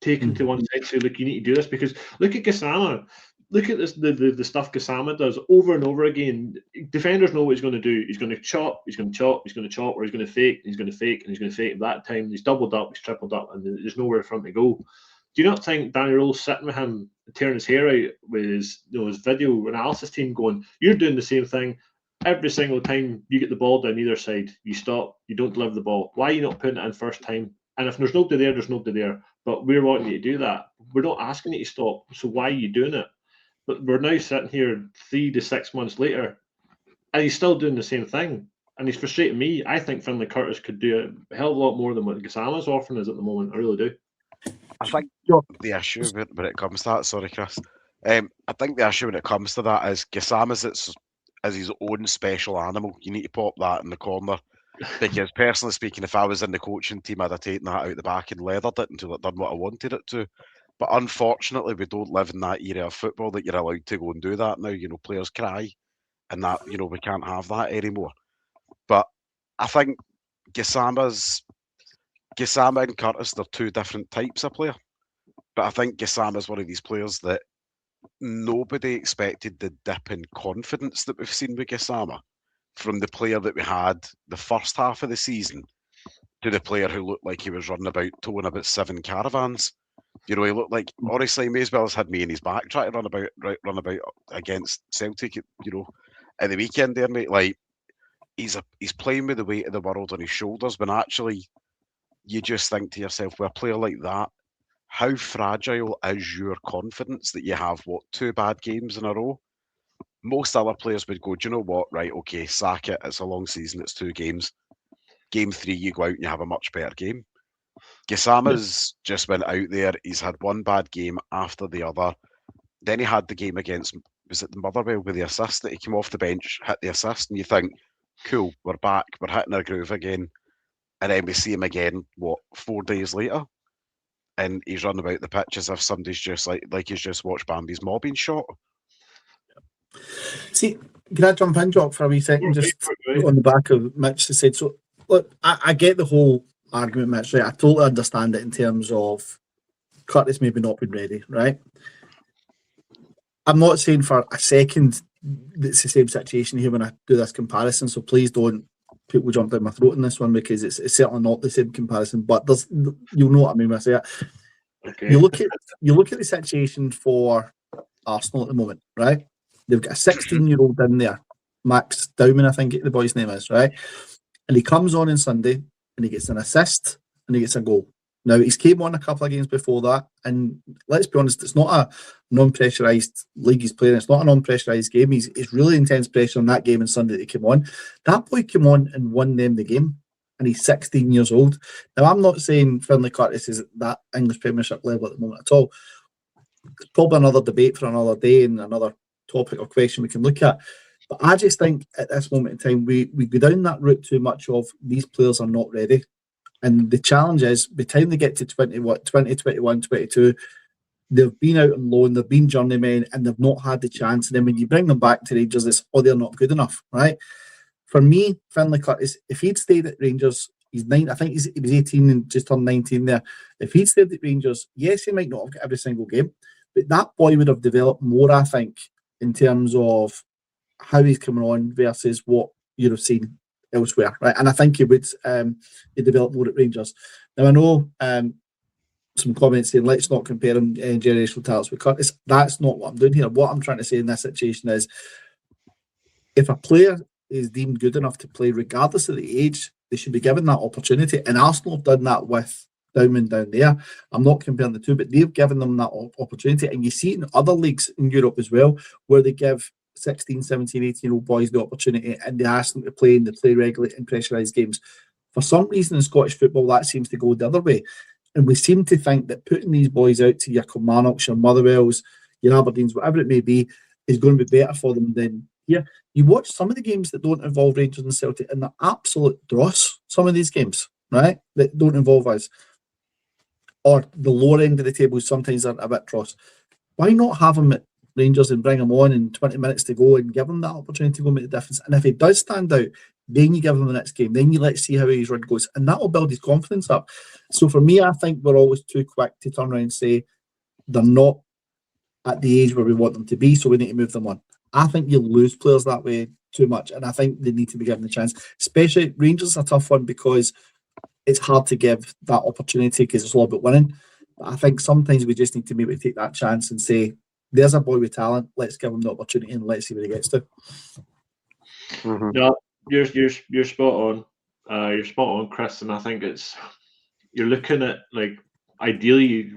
take him to one side. Say, look, you need to do this, because look at Gassama. Look at this, the stuff Gassama does over and over again. Defenders know what he's going to do. He's going to chop, he's going to chop, he's going to chop, or he's going to fake, he's going to fake, and he's going to fake. At that time, he's doubled up, he's tripled up, and there's nowhere for him to go. Do you not think Danny Rose sitting with him, tearing his hair out with his video analysis team going, you're doing the same thing every single time you get the ball down either side, you stop, you don't deliver the ball. Why are you not putting it in first time? And if there's nobody there, there's nobody there. But we're wanting you to do that. We're not asking you to stop. So why are you doing it? But we're now sitting here 3 to 6 months later, and he's still doing the same thing. And he's frustrating me. I think Finlay Curtis could do a hell of a lot more than what Gassama's offering us at the moment. I really do. I think the issue when it comes to that, sorry, Chris, I think the issue when it comes to that is Gassama's is his own special animal. You need to pop that in the corner. Because personally speaking, if I was in the coaching team, I'd have taken that out the back and leathered it until it done what I wanted it to. But unfortunately, we don't live in that era of football that you're allowed to go and do that now. Players cry, and that we can't have that anymore. But I think Gassama and Curtis, they're 2 different types of player. But I think Gassama's one of these players that nobody expected the dip in confidence that we've seen with Gassama, from the player that we had the first half of the season to the player who looked like he was running about, towing about 7 caravans. You know, he looked like, honestly, he may as well have had me in his back trying to run about against Celtic, you know, at the weekend there, mate. Like, he's playing with the weight of the world on his shoulders, when actually you just think to yourself, with a player like that, how fragile is your confidence that you have, 2 bad games in a row? Most other players would go, do you know what, right, okay, sack it, it's a long season, it's 2 games. Game 3, you go out and you have a much better game. Gisama's just went out there, he's had one bad game after the other. Then he had the game against, was it the Motherwell with the assist that he came off the bench, hit the assist, and you think, cool, we're back, we're hitting our groove again. And then we see him again, 4 days later? And he's running about the pitch as if somebody's just like he's just watched Bambi's mob being shot. See, can I jump in, Jock, for a wee second, just on the back of Mitch said? So, look, I get the whole argument, Mitch, right? I totally understand it in terms of Curtis maybe not been ready, right? I'm not saying for a second it's the same situation here when I do this comparison, so please don't people jump down my throat in this one, because it's certainly not the same comparison, but you'll know what I mean when I say it. Okay. You look at the situation for Arsenal at the moment, right? They've got a 16-year-old in there, Max Dowman, I think the boy's name is, right? And he comes on Sunday and he gets an assist and he gets a goal. Now, he's came on a couple of games before that, and let's be honest, it's not a non-pressurised league he's playing. It's not a non-pressurised game. It's really intense pressure on that game on Sunday that he came on. That boy came on and won them the game, and he's 16 years old. Now, I'm not saying Finlay Curtis is at that English Premiership level at the moment at all. It's probably another debate for another day and another topic or question we can look at. But I just think at this moment in time, we go down that route too much of these players are not ready. And the challenge is, by the time they get to 20, 21, 22, they've been out on loan, they've been journeymen, and they've not had the chance. And then when you bring them back to Rangers, it's, they're not good enough, right? For me, Finlay Curtis, if he'd stayed at Rangers, he's 9, I think he was 18 and just turned 19 there. If he'd stayed at Rangers, yes, he might not have got every single game, but that boy would have developed more, I think, in terms of how he's coming on versus what you'd have seen elsewhere, right? And I think he would develop more at Rangers. Now, I know some comments saying, let's not compare him generational talents with Curtis. That's not what I'm doing here. What I'm trying to say in this situation is, if a player is deemed good enough to play regardless of the age, they should be given that opportunity. And Arsenal have done that with Dowman down there. I'm not comparing the two, but they've given them that opportunity. And you see it in other leagues in Europe as well, where they give 16, 17, 18-year-old boys the opportunity and they ask them to play, and they play regularly in pressurised games. For some reason in Scottish football, that seems to go the other way. And we seem to think that putting these boys out to your Kilmarnocks, your Motherwells, your Aberdeens, whatever it may be, is going to be better for them than here. You watch some of the games that don't involve Rangers and Celtic, and they're absolute dross, some of these games, right, that don't involve us. Or the lower end of the table sometimes are a bit dross. Why not have them at Rangers and bring him on in 20 minutes to go and give him that opportunity to go make the difference? And if he does stand out, then you give him the next game. Then you let's see how his run goes, and that will build his confidence up. So for me, I think we're always too quick to turn around and say they're not at the age where we want them to be, so we need to move them on. I think you lose players that way too much, and I think they need to be given the chance. Especially Rangers is a tough one because it's hard to give that opportunity because it's all about winning. But I think sometimes we just need to maybe take that chance and say, there's a boy with talent, let's give him the opportunity and let's see where he gets to. Mm-hmm. No, you're spot on. You're spot on, Chris, and I think you're looking at, like, ideally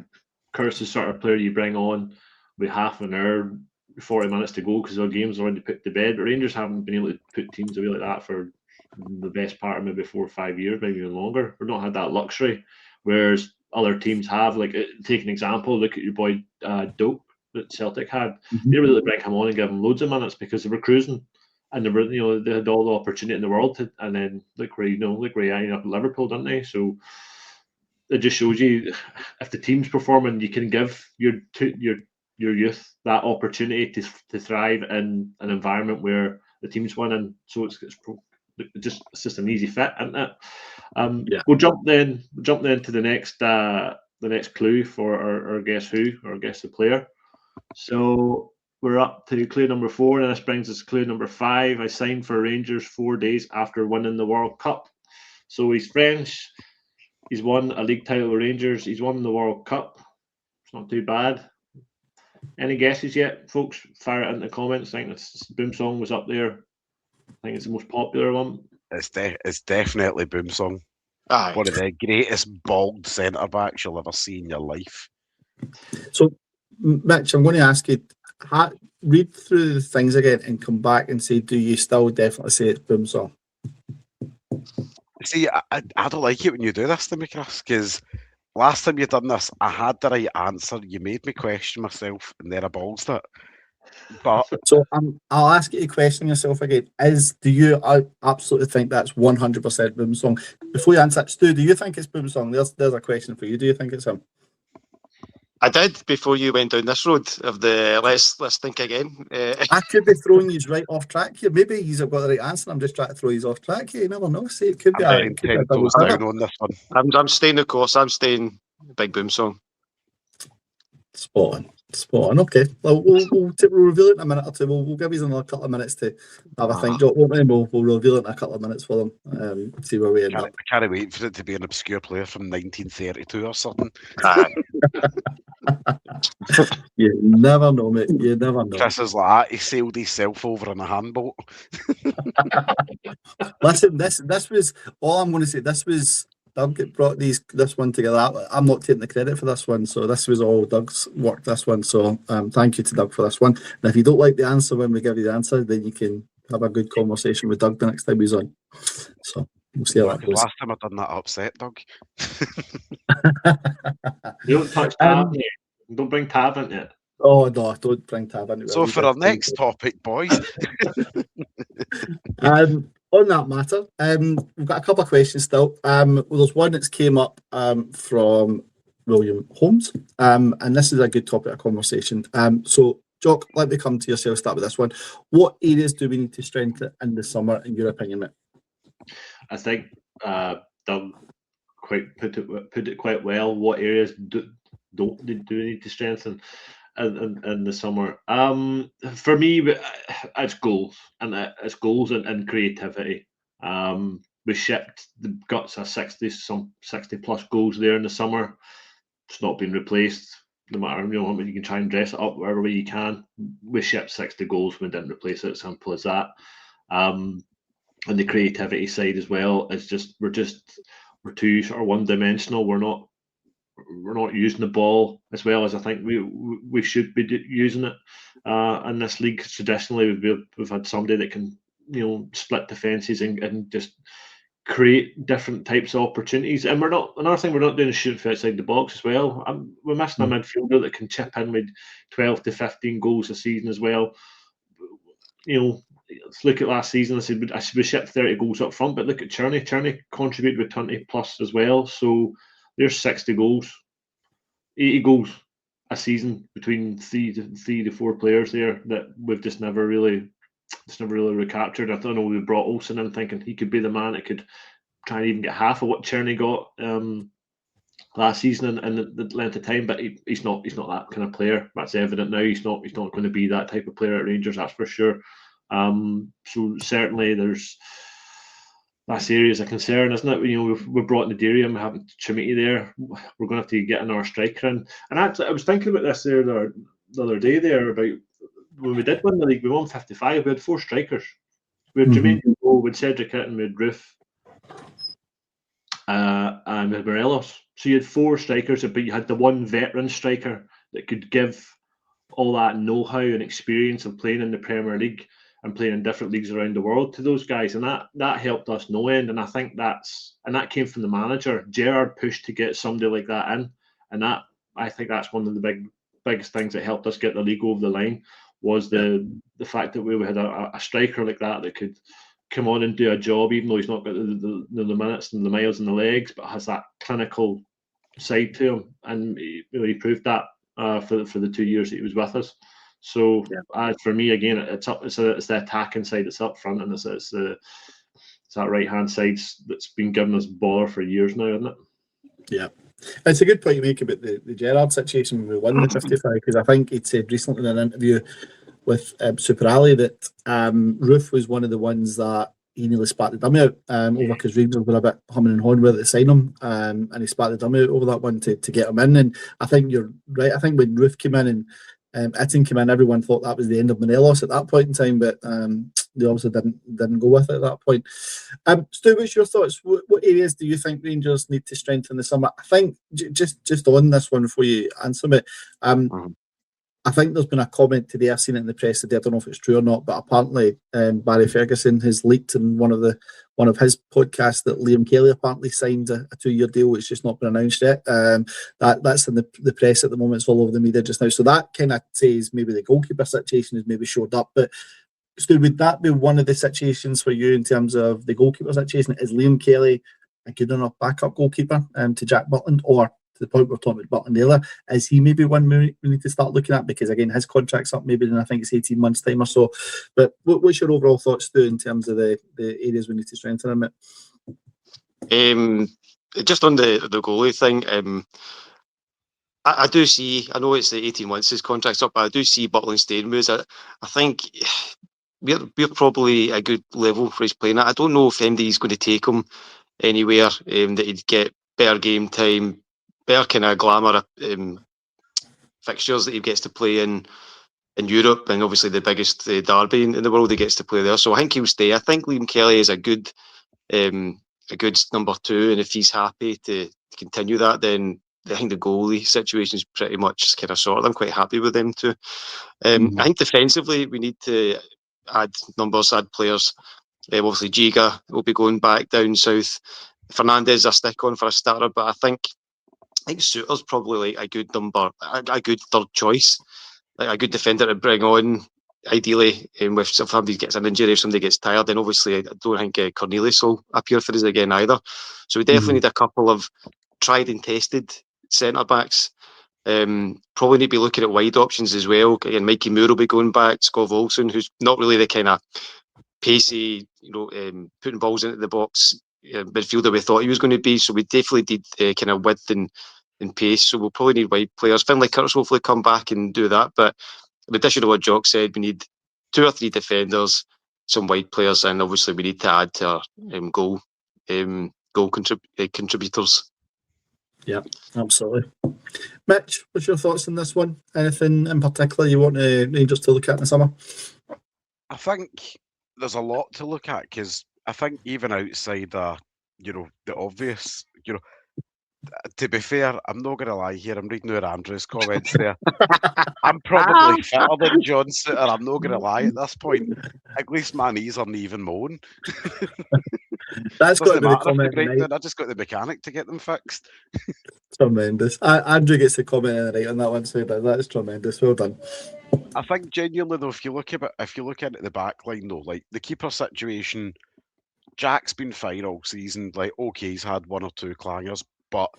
Curtis is the sort of player you bring on with half an hour, 40 minutes to go because our game's already put to bed. But Rangers haven't been able to put teams away like that for the best part of maybe 4 or 5 years, maybe even longer. We've not had that luxury, whereas other teams have. Like, take an example, look at your boy Dope that Celtic had. They were able to bring him on and give him loads of minutes because they were cruising, and they had all the opportunity in the world to, and then look where he ended up at Liverpool, didn't they? So it just shows you, if the team's performing, you can give your youth that opportunity to thrive in an environment where the team's winning. So it's just an easy fit, isn't it? Yeah. We'll jump then to the next clue for our guess who, or guess the player. So we're up to clue number 4, and this brings us to clue number 5. I signed for Rangers 4 days after winning the World Cup. So he's French. He's won a league title with Rangers. He's won the World Cup. It's not too bad. Any guesses yet, folks? Fire it in the comments. I think this Boom Song was up there. I think it's the most popular one. It's definitely Boom Song. Aye. One of the greatest bald centre backs you'll ever see in your life. So, Mitch, I'm going to ask you, read through the things again and come back and say, do you still definitely say it's Boom Song? See, I don't like it when you do this to me, Chris, because last time you done this, I had the right answer. You made me question myself, and then I ballsed it. But So I'll ask you to question yourself again. Do you absolutely think that's 100% Boom Song? Before you answer that, Stu, do you think it's Boom Song? There's a question for you. Do you think it's him? I did before you went down this road of the let's think again. I could be throwing you right off track here. Maybe he's got the right answer. I'm just trying to throw you off track here. You never know. See, it could be I'm a double toes standard. down on this one. I'm staying the course. I'm staying Big Boom Song. Spot on. Okay, well, we'll reveal it in a minute or two. We'll give you another couple of minutes to have a think. Jock, won't we? We'll reveal it in a couple of minutes for them. See where we end up. I can't wait for it to be an obscure player from 1932 or something. You never know, mate. You never know. Chris is like, he sailed himself over in a handboat. Listen, this was all I'm going to say. This was Doug that brought this one together. I'm not taking the credit for this one, so this was all Doug's work. This one, so thank you to Doug for this one. And if you don't like the answer when we give you the answer, then you can have a good conversation with Doug the next time he's on. So we'll see how that goes. Last time I done that upset Doug. You don't touch Tav. Don't bring Tav into it. Oh no, don't bring Tav into it. So for our next topic, boys. On that matter, we've got a couple of questions still. Well, there's one that's came up from William Holmes, and this is a good topic of conversation. So, Jock, let me come to yourself. Start with this one. What areas do we need to strengthen in the summer, in your opinion, mate? I think Doug put it quite well. What areas do we need to strengthen in the summer? For me, it's goals and creativity. We shipped the guts of 60 plus goals there in the summer. It's not been replaced. No matter you can try and dress it up whatever way you can. We shipped 60 goals. We didn't replace it. Simple as that. And the creativity side as well is just we're too sort of one dimensional. We're not using the ball as well as I think we should be using it in this league. Traditionally, we've had somebody that can split defences and just create different types of opportunities. And another thing we're not doing is shooting from outside the box as well. We're missing a midfielder that can chip in with 12 to 15 goals a season as well. Let's look at last season. I said we shipped 30 goals up front, but look at Cherney. Cherney contributed with 20 plus as well. So there's 60 goals, 80 goals a season between three to four players there that we've just never really recaptured. I don't know. We brought Olsen in thinking he could be the man that could try and even get half of what Cherney got last season in the length of time, but he's not that kind of player. That's evident now. He's not going to be that type of player at Rangers. That's for sure. So certainly that's areas of concern, isn't it? We've brought Nadirium, we have Chimiti there. We're going to have to get another striker in. And actually, I was thinking about this there the other day there about when we did win the league. We won 55. We had 4 strikers. We had Jermaine Defoe, we had Cedric Hitton, we had Roof, and we had Morelos. So you had 4 strikers, but you had the one veteran striker that could give all that know-how and experience of playing in the Premier League and playing in different leagues around the world to those guys, and that helped us no end. And I think that came from the manager. Gerrard pushed to get somebody like that in, and I think that's one of the biggest things that helped us get the league over the line was the fact that we had a striker like that could come on and do a job, even though he's not got the minutes and the miles and the legs, but has that clinical side to him, and he proved that for the 2 years that he was with us. So for me, again, it's the attacking side that's up front, and it's that right hand side that's been giving us bother for years now, isn't it? Yeah, it's a good point you make about the Gerrard situation when we won the 55, because I think he'd said recently in an interview with Super Ali that Roof was one of the ones that he nearly spat the dummy out over because Rangers were a bit humming and hawing with it to sign him, and he spat the dummy out over that one to get him in. And I think you're right. I think when Roof came in and Itten came in, everyone thought that was the end of Morelos at that point in time, but they obviously didn't go with it at that point. Stu, what's your thoughts? What areas do you think Rangers need to strengthen this summer? I think just on this one before you answer me, I think there's been a comment today. I've seen it in the press today. I don't know if it's true or not, but apparently Barry Ferguson has leaked in one of his podcasts that Liam Kelly apparently signed a 2-year deal. It's just not been announced yet. That's in the press at the moment. It's all over the media just now. So that kind of says maybe the goalkeeper situation has maybe showed up. But Stu, would that be one of the situations for you in terms of the goalkeeper situation? Is Liam Kelly a good enough backup goalkeeper to Jack Butland, or the point we're talking about Butland earlier, is he maybe one we need to start looking at? Because again, his contract's up maybe in, I think it's 18 months time or so. But what's your overall thoughts, Stu, in terms of the areas we need to strengthen him? Just on the goalie thing, I do see, I know it's the 18 months his contract's up, but I do see Butland staying with us. I think we're probably a good level for his playing at. I don't know if MD's going to take him anywhere that he'd get better game time, better kind of glamour fixtures that he gets to play in Europe, and obviously the biggest derby in the world he gets to play there. So I think he'll stay. I think Liam Kelly is a good number 2, and if he's happy to continue that, then I think the goalie situation is pretty much kind of sorted. I'm quite happy with them too. I think defensively we need to add numbers, add players. Obviously Giga will be going back down south. Fernandez a stick on for a starter, but I think Suter's probably like a good number, a good third choice, like a good defender to bring on. Ideally, if somebody gets an injury or somebody gets tired, then obviously I don't think Cornelius will appear for us again either. So we definitely need a couple of tried and tested centre backs. Probably need to be looking at wide options as well. Again, Mikey Moore will be going back. Scott Olsen, who's not really the kind of pacey, putting balls into the box midfielder we thought he was going to be. So we definitely need kind of width and pace. So we'll probably need wide players. Finlay Curtis hopefully come back and do that. But in addition to what Jock said, we need 2 or 3 defenders, some wide players, and obviously we need to add to our goal contributors. Yeah, absolutely. Mitch, what's your thoughts on this one? Anything in particular you want Rangers to look at in the summer? I think there's a lot to look at, because I think even outside the obvious, to be fair, I'm not going to lie here. I'm reading out Andrew's comments there. I'm probably fitter than John Suter. I'm not going to lie at this point. At least my knees aren't even moan. That's got to be the comment. I just got the mechanic to get them fixed. Tremendous. Andrew gets the comment in the right on that one, so that's tremendous. Well done. I think genuinely though, if you look at the back line though, like the keeper situation, Jack's been fine all season. Like, okay, he's had 1 or 2 clangers, but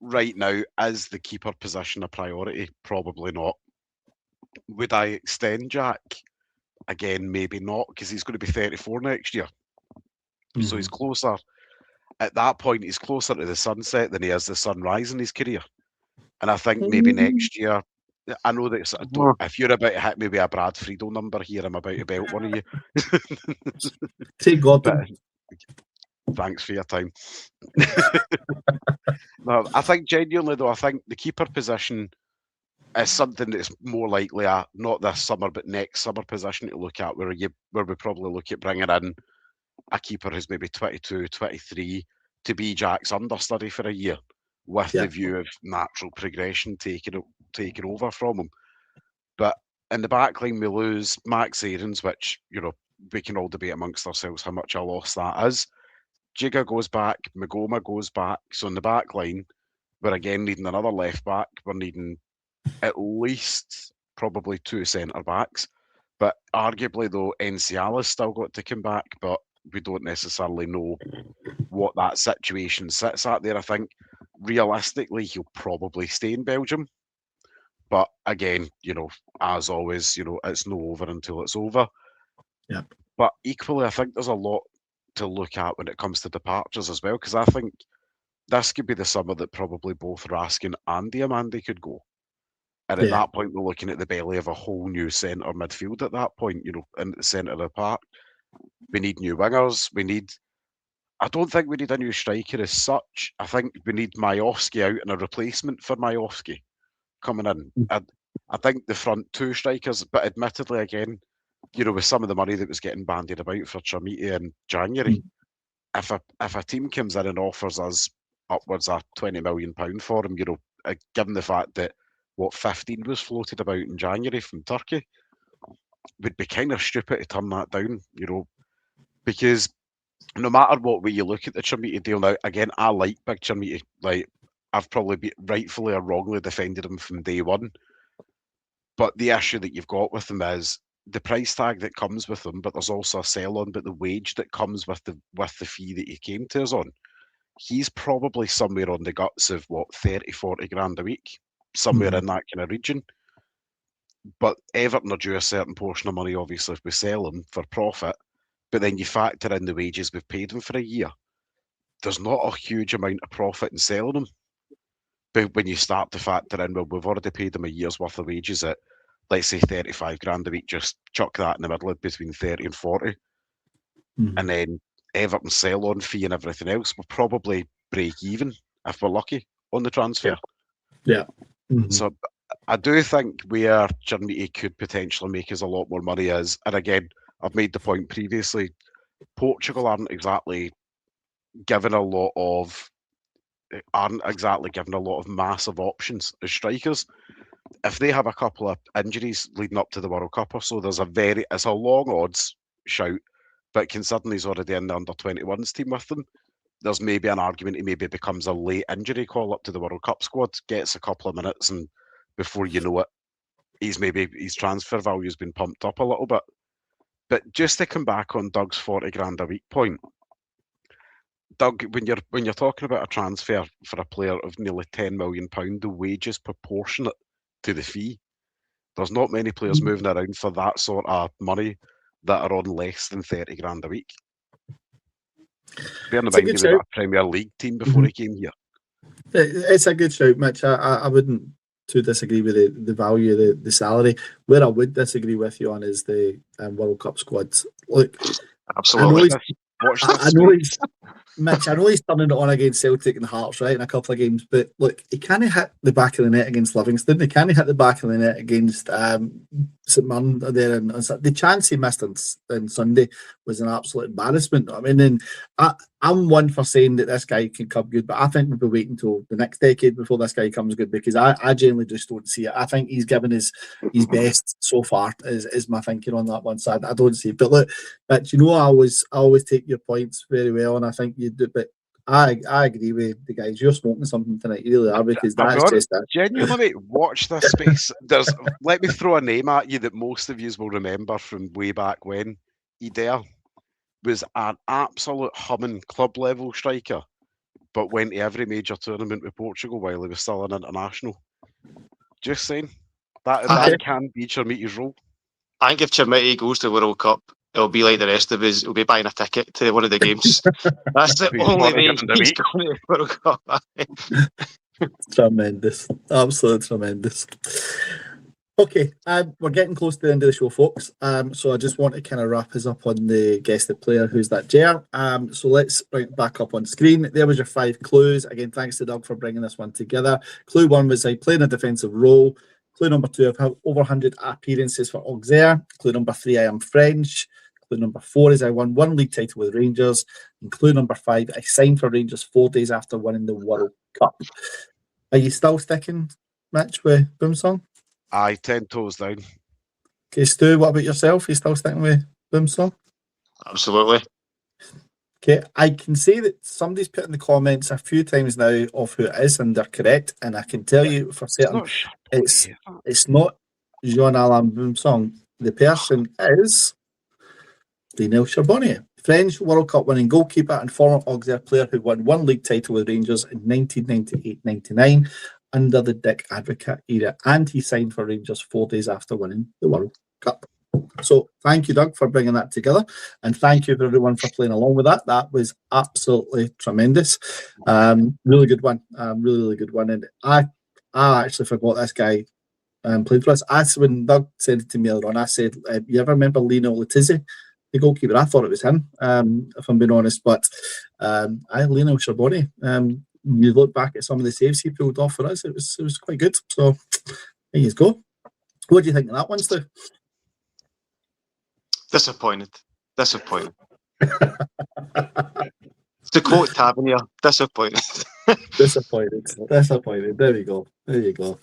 right now, is the keeper position a priority? Probably not. Would I extend Jack? Again, maybe not, because he's going to be 34 next year. So he's closer. At that point, he's closer to the sunset than he is the sunrise in his career. And I think maybe next year, I know that if you're about to hit maybe a Brad Friedel number here, I'm about to belt one of you. Take Gordon. Thanks for your time. No, I think genuinely though, I think the keeper position is something that's more likely not this summer but next summer position to look at, where we probably look at bringing in a keeper who's maybe 22, 23 to be Jack's understudy for a year, with the view of natural progression taking over from him. But in the back line we lose Max Aarons, which we can all debate amongst ourselves how much a loss that is. Giga goes back, Magoma goes back. So in the back line, we're again needing another left back. We're needing at least probably 2 centre backs. But arguably though, Enciala's still got to come back, but we don't necessarily know what that situation sits at there. I think realistically he'll probably stay in Belgium. But again, as always, it's no over until it's over. Yeah. But equally, I think there's a lot to look at when it comes to departures as well, because I think this could be the summer that probably both Raskin and Diamandi could go. And at that point, we're looking at the belly of a whole new centre midfield at that point, in the centre of the park. We need new wingers. I don't think we need a new striker as such. I think we need Majowski out and a replacement for Majowski coming in. I think the front two strikers, but admittedly, again, with some of the money that was getting bandied about for Chermiti in January, if a team comes in and offers us upwards of £20 million for him, given the fact that 15 was floated about in January from Turkey, would be kind of stupid to turn that down, because no matter what way you look at the Chermiti deal now, again, I like Big Chermiti. Like, I've probably rightfully or wrongly defended him from day one. But the issue that you've got with him is the price tag that comes with him, but there's also a sell on, but the wage that comes with the fee that he came to us on. He's probably somewhere on the guts of 30, 40 grand a week, somewhere in that kind of region. But Everton are due a certain portion of money, obviously, if we sell him for profit. But then you factor in the wages we've paid him for a year. There's not a huge amount of profit in selling him. But when you start to factor in, well, we've already paid him a year's worth of wages at, let's say, 35 grand a week, just chuck that in the middle of between 30 and 40. And then Everton's sell-on fee and everything else will probably break even, if we're lucky, on the transfer. Yeah. So I do think where Chermiti could potentially make us a lot more money is, and again, I've made the point previously, Portugal aren't exactly given a lot of massive options as strikers. If they have a couple of injuries leading up to the World Cup or so, it's a long odds shout, but considering he's already in the under-21s team with them, there's maybe an argument he maybe becomes a late injury call up to the World Cup squad, gets a couple of minutes, and before you know it, his transfer value's been pumped up a little bit. But just to come back on Doug's 40 grand a week point, Doug, when you're talking about a transfer for a player of nearly £10 million, the wage is proportionate to the fee. There's not many players moving around for that sort of money that are on less than 30 grand a week. Bear in mind he was at a Premier League team before he came here. It's a good shout, Mitch. I wouldn't to disagree with the value of the salary. Where I would disagree with you on is the World Cup squads. Look, absolutely. I know he's Mitch, I know he's turning it on against Celtic and Hearts, right, in a couple of games, but look, he can't hit the back of the net against Livingston. He can't hit the back of the net against St Mirren there. And the chance he missed on Sunday was an absolute embarrassment. I mean, and I'm one for saying that this guy can come good, but I think we'll be waiting until the next decade before this guy comes good, because I genuinely just don't see it. I think he's given his best so far, is my thinking on that one side. I don't see it. But look, Mitch, I always take your points very well, and I think you do, but I agree with the guys. You're smoking something tonight, you really are, because that's just it. Genuinely, mate, watch this space. Let me throw a name at you that most of you will remember from way back when. Eder was an absolute humming club level striker, but went to every major tournament with Portugal while he was still an international. Just saying, that can be Chermiti's role. I think if Chermiti goes to the World Cup, it'll be like the rest of us. He'll be buying a ticket to one of the games. That's the only way he's going to the World Cup. Tremendous. Absolutely tremendous. Okay, we're getting close to the end of the show, folks. So I just want to kind of wrap us up on the guested player, who's that Jer. So let's bring it back up on screen. There was your 5 clues. Again, thanks to Doug for bringing this one together. Clue 1 was I play in a defensive role. Clue number 2, I've had over 100 appearances for Auxerre. Clue number 3, I am French. Clue number 4 is I won 1 league title with Rangers. And clue number 5, I signed for Rangers 4 days after winning the World Cup. Are you still sticking, Mitch, with Boomsong? Aye, 10 toes down. Okay, Stu, what about yourself? Are you still sticking with Boomsong? Absolutely. Okay, I can see that somebody's put in the comments a few times now of who it is, and they're correct. And I can tell you for certain, it's not Jean-Alain Boumsong. The person is Lionel Charbonnier, French World Cup winning goalkeeper and former Auxerre player who won 1 league title with Rangers in 1998-99 under the Dick Advocaat era, and he signed for Rangers 4 days after winning the World Cup. So thank you, Doug, for bringing that together, and thank you for everyone for playing along with that. That was absolutely tremendous. Really good one. Really good one. And I actually forgot this guy played for us. When Doug said it to me earlier on, I said, you ever remember Lino Letizzi, the goalkeeper. I thought it was him, if I'm being honest. But Lionel Charbonnet, you look back at some of the saves he pulled off for us, it was quite good. So there you go. What do you think of that one, Stu? Disappointed. To quote Tavernier, disappointed. Disappointed. There you go.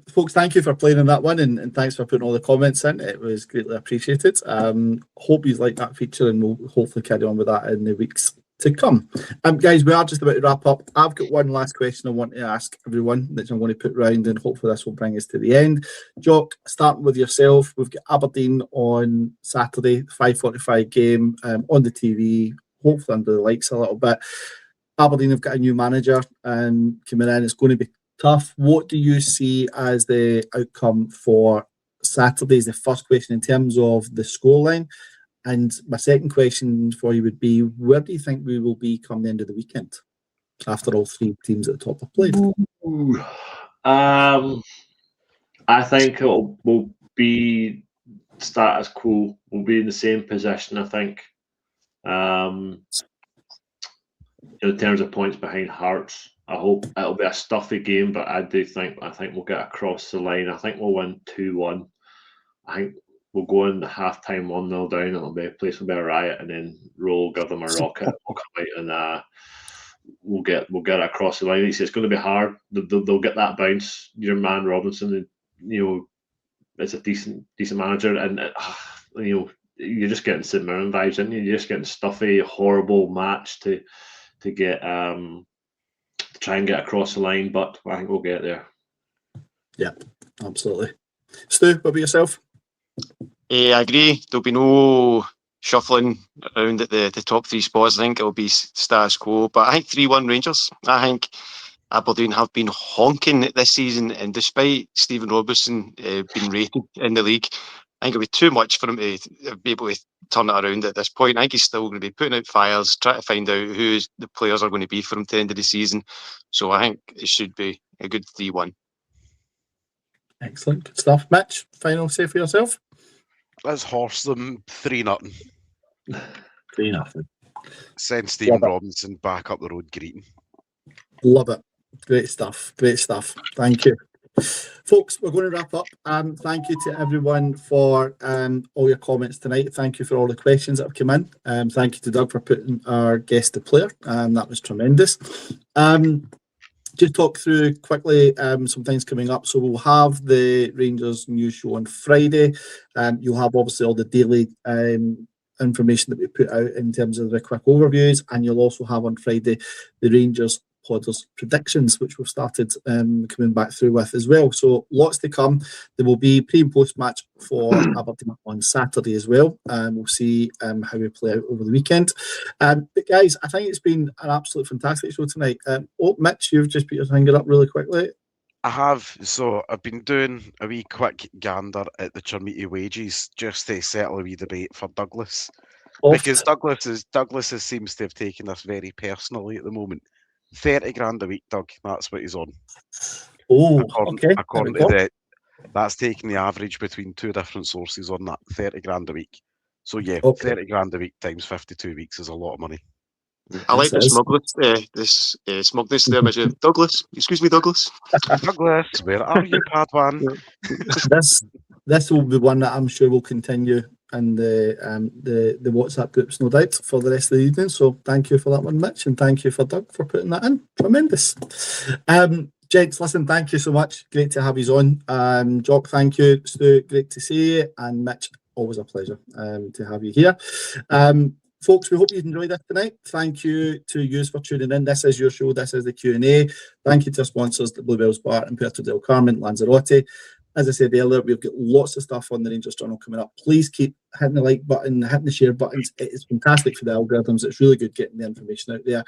Folks, thank you for playing on that one, and thanks for putting all the comments in. It was greatly appreciated. Hope you liked that feature, and we'll hopefully carry on with that in the weeks to come. Guys, we are just about to wrap up. I've got one last question I want to ask everyone that I'm going to put round, and hopefully this will bring us to the end. Jock, starting with yourself, we've got Aberdeen on Saturday, 5:45 game on the TV, hopefully under the lights a little bit. Aberdeen have got a new manager coming in. It's going to be tough. What do you see as the outcome for Saturday? Is the first question in terms of the scoreline. And my second question for you would be, where do you think we will be come the end of the weekend after all three teams at the top have played? I think we'll be status quo. We'll be in the same position, I think. In terms of points behind Hearts, I hope it'll be a stuffy game, but I think we'll get across the line. I think we'll win 2-1. I think we'll go in the half-time 1-0 down. It'll be a place will be a riot, and then Roll give them a rocket. We'll come out and we'll get it across the line. It's going to be hard. They'll get that bounce. Your man Robinson, is a decent manager, and you're just getting St Mirren vibes, aren't you? You're just getting stuffy, horrible match to get to try and get across the line, but I think we'll get there. Yeah, absolutely. Stu, what about yourself? I agree. There'll be no shuffling around at the top three spots. I think it'll be status quo, but I think 3-1 Rangers. I think Aberdeen have been honking this season, and despite Stephen Robertson being rated in the league, I think it'll be too much for him to be able to turn it around at this point. I think he's still going to be putting out fires, trying to find out who the players are going to be for him to the end of the season. So I think it should be a good 3-1. Excellent. Good stuff. Mitch, final say for yourself? Let's horse them 3-0. 3-0. Send Stephen Robinson back up the road greeting. Love it. Great stuff. Thank you. Folks, we're going to wrap up. Thank you to everyone for all your comments tonight. Thank you for all the questions that have come in. Thank you to Doug for putting our guest to player. That was tremendous. Just talk through quickly some things coming up. So we'll have the Rangers news show on Friday. You'll have obviously all the daily information that we put out in terms of the quick overviews, and you'll also have on Friday the Rangers Podders predictions, which we've started coming back through with as well. So lots to come. There will be pre and post match for Aberdeen on Saturday as well. We'll see how we play out over the weekend. But guys, I think it's been an absolute fantastic show tonight. Mitch, you've just put your finger up really quickly. I have. So I've been doing a wee quick gander at the Chermiti wages just to settle a wee debate for Douglas. Because Douglas seems to have taken this very personally at the moment. 30 grand a week, Doug. That's what he's on. Oh, according to that, that's taking the average between two different sources on that. 30 grand a week. So yeah, 30 grand a week times 52 weeks is a lot of money. I like the smugness there, Mr. Douglas. Excuse me, Douglas. Douglas, where are you, Padwan? This will be one that I'm sure will continue in the WhatsApp groups, no doubt, for the rest of the evening. So thank you for that one, Mitch, and thank you for Doug for putting that in. Tremendous. Gents, listen, thank you so much. Great to have you on. Jock, thank you. Stu, great to see you. And Mitch, always a pleasure to have you here. Folks, we hope you enjoyed this tonight. Thank you to you for tuning in. This is your show. This is the Q&A. Thank you to our sponsors, the Bluebells Bar and Puerto del Carmen, Lanzarote. As I said earlier, we've got lots of stuff on the Rangers Journal coming up. Please keep hitting the like button, hitting the share buttons. It is fantastic for the algorithms. It's really good getting the information out there.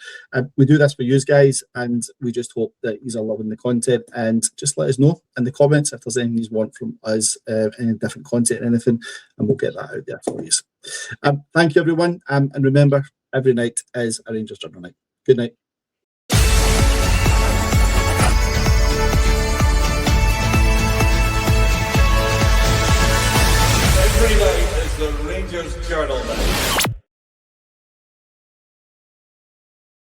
We do this for you guys, and we just hope that you are loving the content. And just let us know in the comments if there's anything you want from us, any different content or anything, and we'll get that out there for you. Thank you, everyone. And remember, every night is a Rangers Journal night. Good night. Every night is the Rangers Rangers Journal.